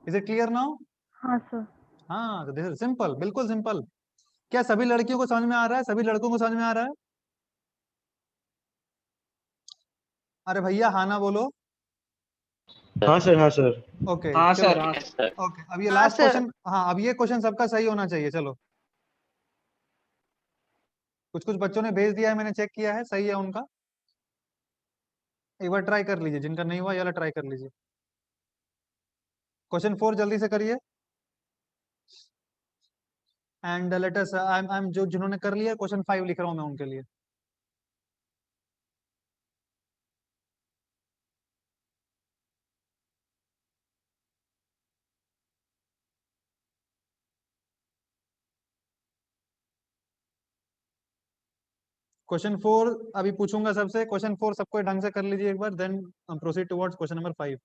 [SPEAKER 1] Is it clear now?
[SPEAKER 10] हाँ sir.
[SPEAKER 1] हाँ, तो this is simple, बिल्कुल simple. क्या सभी लड़कियों को समझ में आ रहा है? सभी लड़कों को समझ में आ रहा है? अरे भैया हाँ ना बोलो।
[SPEAKER 3] हाँ सर।
[SPEAKER 1] ओके
[SPEAKER 7] हाँ
[SPEAKER 1] चलो।
[SPEAKER 7] सर हाँ
[SPEAKER 9] Yes, sir.
[SPEAKER 1] ओके, अब ये
[SPEAKER 8] हाँ,
[SPEAKER 1] लास्ट
[SPEAKER 8] sir.
[SPEAKER 1] क्वेश्चन। हाँ, अब ये क्वेश्चन सबका सही होना चाहिए। चलो, कुछ बच्चों ने भेज दिया है, मैंने चेक किया है, सही है उनका। एक बार ट्राई कर लीजिए, जिनका नहीं हुआ ये वाला ट्राई कर लीजिए। क्वेश्चन 4 जल्दी से करिए। And let us, I am जो जिन्होंने कर लिया, क्वेश्चन 5 लिख रहा हूं मैं उनके लिए। क्वेश्चन 4 अभी पूछूंगा सबसे। क्वेश्चन 4 सबको ढंग से कर लीजिए एक बार, then proceed towards question number 5।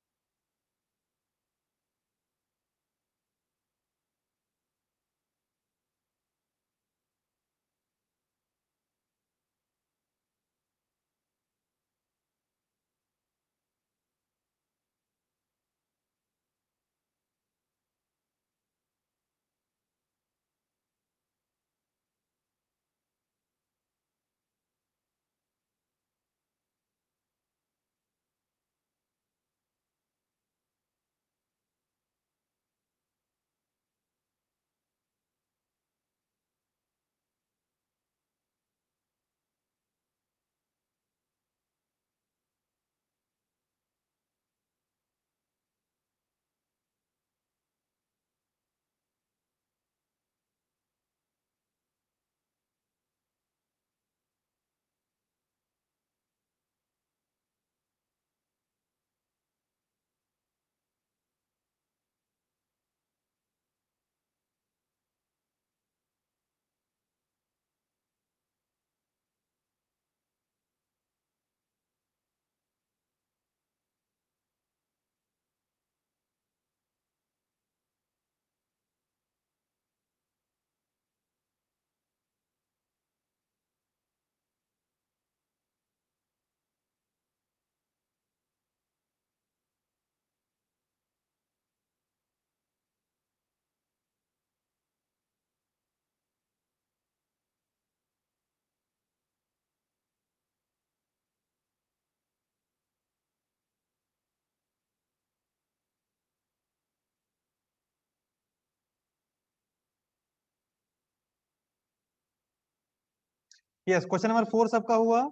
[SPEAKER 1] Yes, question number 4 सबका हुआ?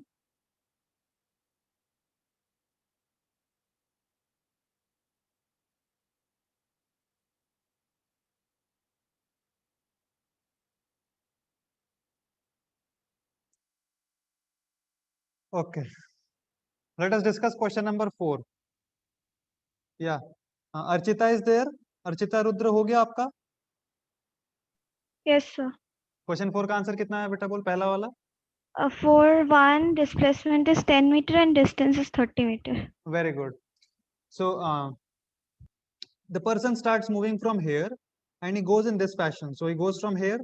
[SPEAKER 1] Okay, let us discuss question number 4. Yeah, Archita is there. Archita Rudra हो गया आपका?
[SPEAKER 10] Yes, sir.
[SPEAKER 1] क्वेश्चन 4 का आंसर कितना है बेटा? बोल पहला वाला।
[SPEAKER 10] For one, displacement is 10 meter and distance is 30 meter.
[SPEAKER 1] Very good. So the person starts moving from here and he goes in this fashion. So he goes from here.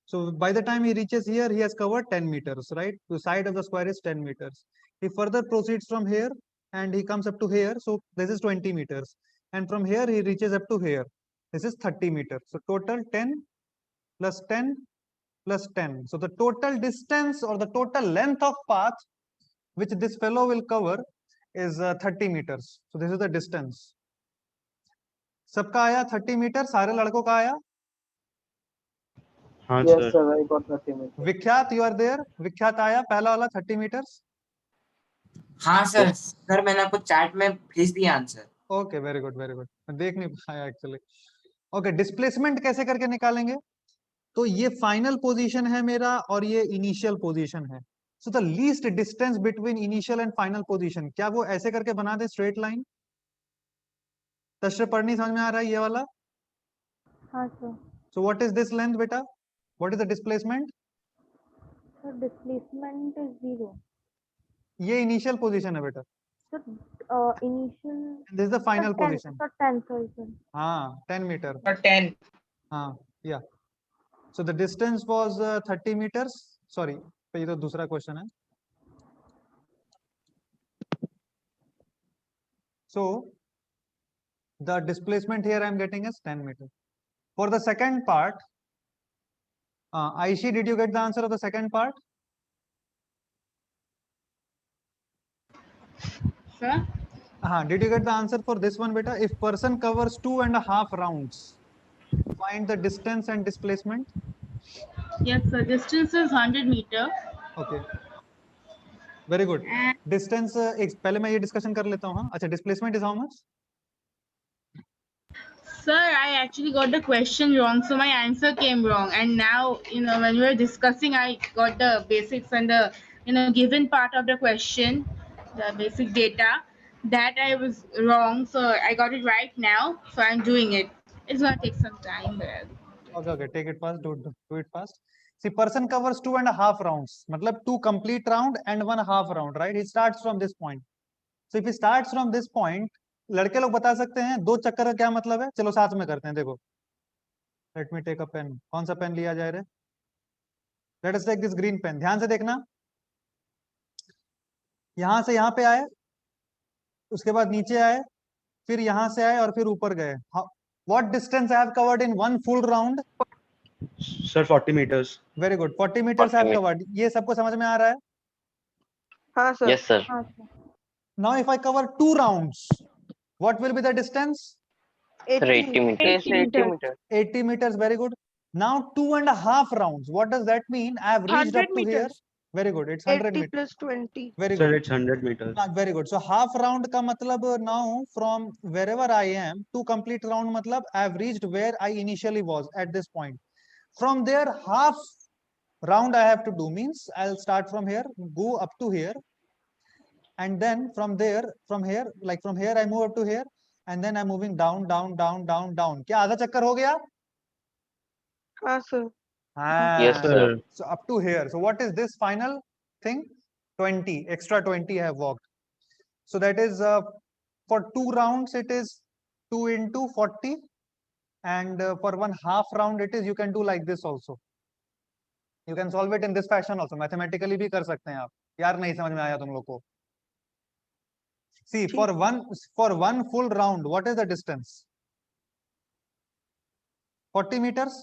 [SPEAKER 1] So by the time he reaches here, he has covered 10 meters, right? The side of the square is 10 meters. He further proceeds from here and he comes up to here. So this is 20 meters. And from here, he reaches up to here. This is 30 meters. So total 10 plus 10 plus 10. So the total distance or the total length of path which this fellow will cover is 30 meters. So this is the distance. सबका आया 30 metre, सारे लड़कों का आया?
[SPEAKER 3] हाँ
[SPEAKER 4] Yes,
[SPEAKER 3] sir.
[SPEAKER 4] sir. I got 30 meters.
[SPEAKER 1] विख्यात, you are there? विख्यात आया पहला वाला 30 meters?
[SPEAKER 12] हाँ सर, सर मैंने आपको चैट में भेज दिया answer.
[SPEAKER 1] Okay, very good very good. मैं देख नहीं पाया एक्चुअली। ओके, डिस्प्लेसमेंट कैसे करके निकालेंगे? तो ये फाइनल पोजीशन है मेरा और ये इनिशियल पोजीशन है। So the least distance between initial and final position, क्या वो ऐसे करके बना दे स्ट्रेट लाइन? तश्र पढ़नी समझ में आ रहा है ये वाला?
[SPEAKER 10] हाँ सर।
[SPEAKER 1] So what is this length बेटा? What is the displacement?
[SPEAKER 10] Sir displacement is 0.
[SPEAKER 1] ये इनिशियल पोजीशन है बेटा।
[SPEAKER 10] Sir initial
[SPEAKER 1] this is the final position.
[SPEAKER 10] Sir 10, sorry sir.
[SPEAKER 1] हाँ, 10 मीटर।
[SPEAKER 7] और 10
[SPEAKER 1] हाँ, या so the distance was 30 meters. Sorry, ये तो दूसरा क्वेश्चन है। So the displacement here I am getting is 10 meters. For the second part, Aishi, did you get the answer of the second part?
[SPEAKER 11] Sir?
[SPEAKER 1] Did you get the answer for this one, beta? If person covers 2.5 rounds, find the distance and displacement.
[SPEAKER 11] Yes, sir. Distance is 100 meter.
[SPEAKER 1] Okay. Very good. Distance, पहले मैं ये discussion कर लेता हूँ। हाँ, अच्छा, displacement is how much?
[SPEAKER 11] Sir, I actually got the question wrong, so my answer came wrong. And now, when we were discussing, I got the basics and the, given part of the question, the basic data, that I was wrong. So I got it right now. So I'm doing it. It's gonna take some time, but
[SPEAKER 1] Okay, take it fast. Do it fast. See, person covers 2.5 rounds. मतलब 2 complete round and 1.5 round, right? He starts from this point. So if he starts from this point, लड़के लोग बता सकते हैं 2 चक्कर का क्या मतलब है? चलो साथ में करते हैं। देखो, let me take a pen. कौन सा पेन लिया जाए रे? Let us take this green pen. ध्यान से देखना, यहां से यहां पे आए, उसके बाद नीचे आए, फिर यहां से आए और फिर ऊपर गए। What distance I have covered in 1 full round?
[SPEAKER 3] Sir 40 meters।
[SPEAKER 1] Very good, 40 meters I have covered. ये सबको समझ में आ रहा है?
[SPEAKER 6] हाँ sir.
[SPEAKER 9] Yes, sir.
[SPEAKER 1] Now if I cover 2 rounds, what will be the distance?
[SPEAKER 9] Sir, 80 meters.
[SPEAKER 6] 80 meters.
[SPEAKER 1] 80 meters, very good. Now 2.5 rounds, what does that mean? I have reached
[SPEAKER 2] 100
[SPEAKER 1] up to here.
[SPEAKER 2] meters.
[SPEAKER 1] Very good, it's 100
[SPEAKER 8] 80
[SPEAKER 1] meters.
[SPEAKER 8] plus 20.
[SPEAKER 1] Very
[SPEAKER 3] sir
[SPEAKER 1] good.
[SPEAKER 3] it's 100 meters।
[SPEAKER 1] Very good. So half round का मतलब now from wherever I am to complete round मतलब I have reached where I initially was at this point. From there, half round I have to do means I'll start from here, go up to here, and then from there, from here I move up to here, and then I'm moving down, down, down, down, down. क्या आधा चक्कर हो गया?
[SPEAKER 8] हाँ sir.
[SPEAKER 9] Yes, sir.
[SPEAKER 1] So up to here. So what is this final thing? 20, extra 20 I have walked. So that is for 2 rounds it is 2 into 40, and for 1/2 round it is, you can do like this also. You can solve it in this fashion also. Mathematically भी कर सकते हैं आप। यार नहीं समझ में आया तुम लोग को? See, for one full round, what is the distance? 40 meters.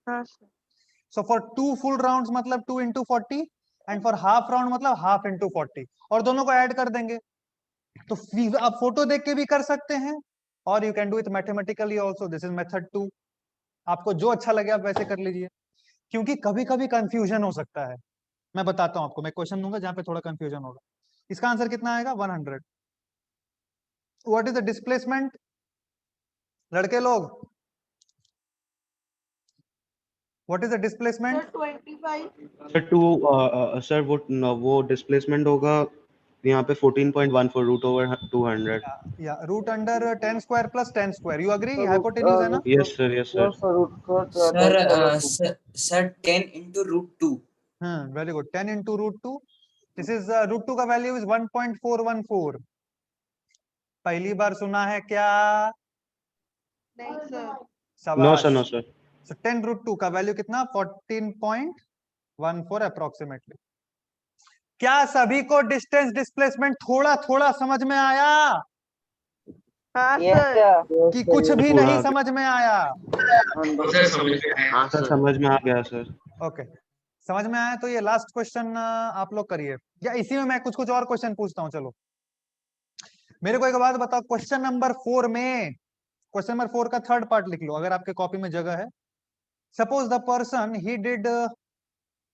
[SPEAKER 8] हाँ sir.
[SPEAKER 1] So for 2 full rounds मतलब 2 into 40, and for half round मतलब half into 40, और दोनों को ऐड कर देंगे। तो आप फोटो देख के भी कर सकते हैं, और you can do it mathematically also. This is method 2. आपको जो अच्छा लगे आप वैसे कर लीजिए। क्योंकि कभी कभी कंफ्यूजन हो सकता है। मैं बताता हूं आपको, मैं क्वेश्चन दूंगा जहां पे थोड़ा कंफ्यूजन होगा। इसका आंसर कितना आएगा? 100। व्हाट इज द डिस्प्लेसमेंट लड़के लोग? What is the displacement?
[SPEAKER 8] 25।
[SPEAKER 3] Sir वो डिस्प्लेसमेंट होगा यहाँ पे 14.14 रूट ओवर 200।
[SPEAKER 1] या root under 10 square plus 10 square. You agree? Hypotenuse है ना?
[SPEAKER 3] Yes sir, yes sir.
[SPEAKER 12] Sir 10 into root 2।
[SPEAKER 1] Very good. 10 into root 2। This is root 2 का वैल्यू इज 1.414। पहली बार सुना है क्या?
[SPEAKER 8] नहीं सर।
[SPEAKER 3] नो
[SPEAKER 1] शाबाश।
[SPEAKER 3] Sir, no sir.
[SPEAKER 1] So 10 root 2 का वैल्यू कितना? 14.14 अप्रोक्सीमेटली। क्या सभी को डिस्टेंस डिस्प्लेसमेंट थोड़ा थोड़ा समझ में आया?
[SPEAKER 8] हाँ
[SPEAKER 6] Yes,
[SPEAKER 8] सर।
[SPEAKER 6] sir.
[SPEAKER 1] कि कुछ भी
[SPEAKER 3] पूरा
[SPEAKER 1] नहीं
[SPEAKER 3] आ गया।
[SPEAKER 1] समझ में आया?
[SPEAKER 9] हाँ
[SPEAKER 3] सर
[SPEAKER 9] सर।
[SPEAKER 3] समझ में आ गया सर।
[SPEAKER 1] ओके, समझ में आया तो ये लास्ट क्वेश्चन आप लोग करिए, या इसी में मैं कुछ कुछ और क्वेश्चन पूछता हूँ। चलो मेरे को एक बात बताओ, क्वेश्चन नंबर 4 में, क्वेश्चन नंबर 4 का थर्ड पार्ट लिख लो अगर आपके कॉपी में जगह है। Suppose the person he did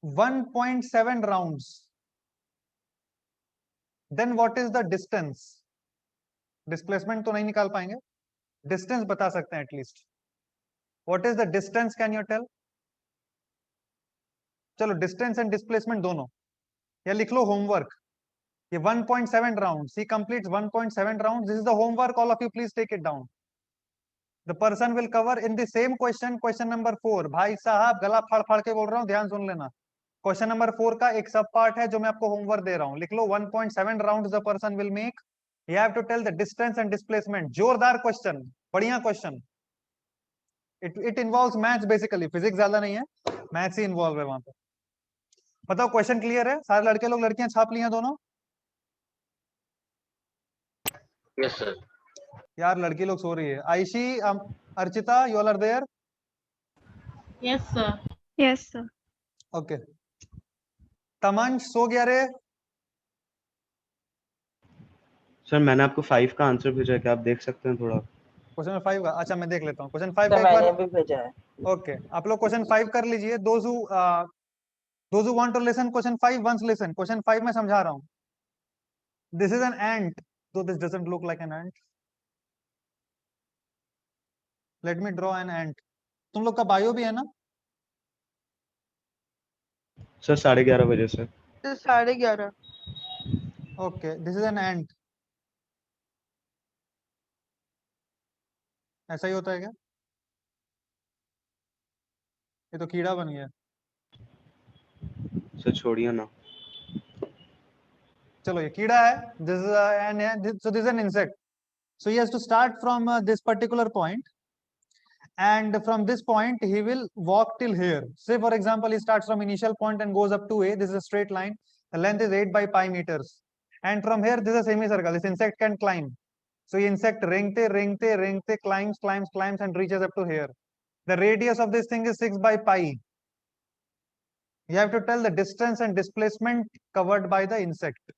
[SPEAKER 1] 1.7 rounds, then what is the distance? Displacement तो नहीं निकाल पाएंगे, डिस्टेंस बता सकते हैं at least. What is the distance, can you tell? चलो डिस्टेंस एंड डिस्प्लेसमेंट दोनों, या लिख लो होमवर्क। ये 1.7 rounds, he completes 1.7 rounds. This is the homework, all of you please take it down. The person will cover in the same question, question number 4। भाई साहब गला फाड़ फाड़ के बोल रहा हूँ, ध्यान सुन लेना। क्वेश्चन नंबर 4 का एक सब पार्ट है जो मैं आपको होमवर्क दे रहा हूँ। लिख लो 1.7 rounds the person will make. You have to tell the distance and displacement. जोरदार क्वेश्चन, बढ़िया question. It involves maths basically, physics ज्यादा नहीं है, मैथ्स ही इन्वॉल्व है वहां पे। बताओ क्वेश्चन क्लियर है? सारे लड़के लोग लड़कियां छाप ली हैं दोनों?
[SPEAKER 9] Yes sir.
[SPEAKER 1] यार लड़की लोग सो रही है। Aayshi, Archita, you all are there?
[SPEAKER 11] Yes, sir.
[SPEAKER 8] Yes sir.
[SPEAKER 1] Okay. Tamansh सो गया रे?
[SPEAKER 3] सर मैंने आपको 5 का आंसर भेजा है, क्या आप देख सकते हैं थोड़ा?
[SPEAKER 1] क्वेश्चन नंबर 5 का? अच्छा मैं देख लेता हूँ क्वेश्चन 5
[SPEAKER 6] तो
[SPEAKER 1] का एक
[SPEAKER 6] मैंने
[SPEAKER 1] बार।
[SPEAKER 6] भी भेजा है।
[SPEAKER 1] ओके, आप लोग क्वेश्चन 5 कर लीजिए। those who want to listen question 5 once listen। Question 5 में समझा रहा हूँ। This is an ant, though this doesn't look like an ant। Let me draw an ant। तुम लोग का बायो भी है ना?
[SPEAKER 3] सर 11:30 बजे से।
[SPEAKER 8] 11:30।
[SPEAKER 1] Okay, this is an ant। ऐसा ही होता है क्या? ये तो कीड़ा बन गया।
[SPEAKER 3] सर छोड़िए ना।
[SPEAKER 1] चलो ये कीड़ा है। This is an insect. So he has to start from this particular point, and from this point he will walk till here. Say for example he starts from initial point and goes up to A. This is a straight line. The length is 8 by pi meters, and from here this is a semicircle. This insect can climb. So the insect रेंगते climbs and reaches up to here. The radius of this thing is 6 by pi. You have to tell the distance and displacement covered by the insect.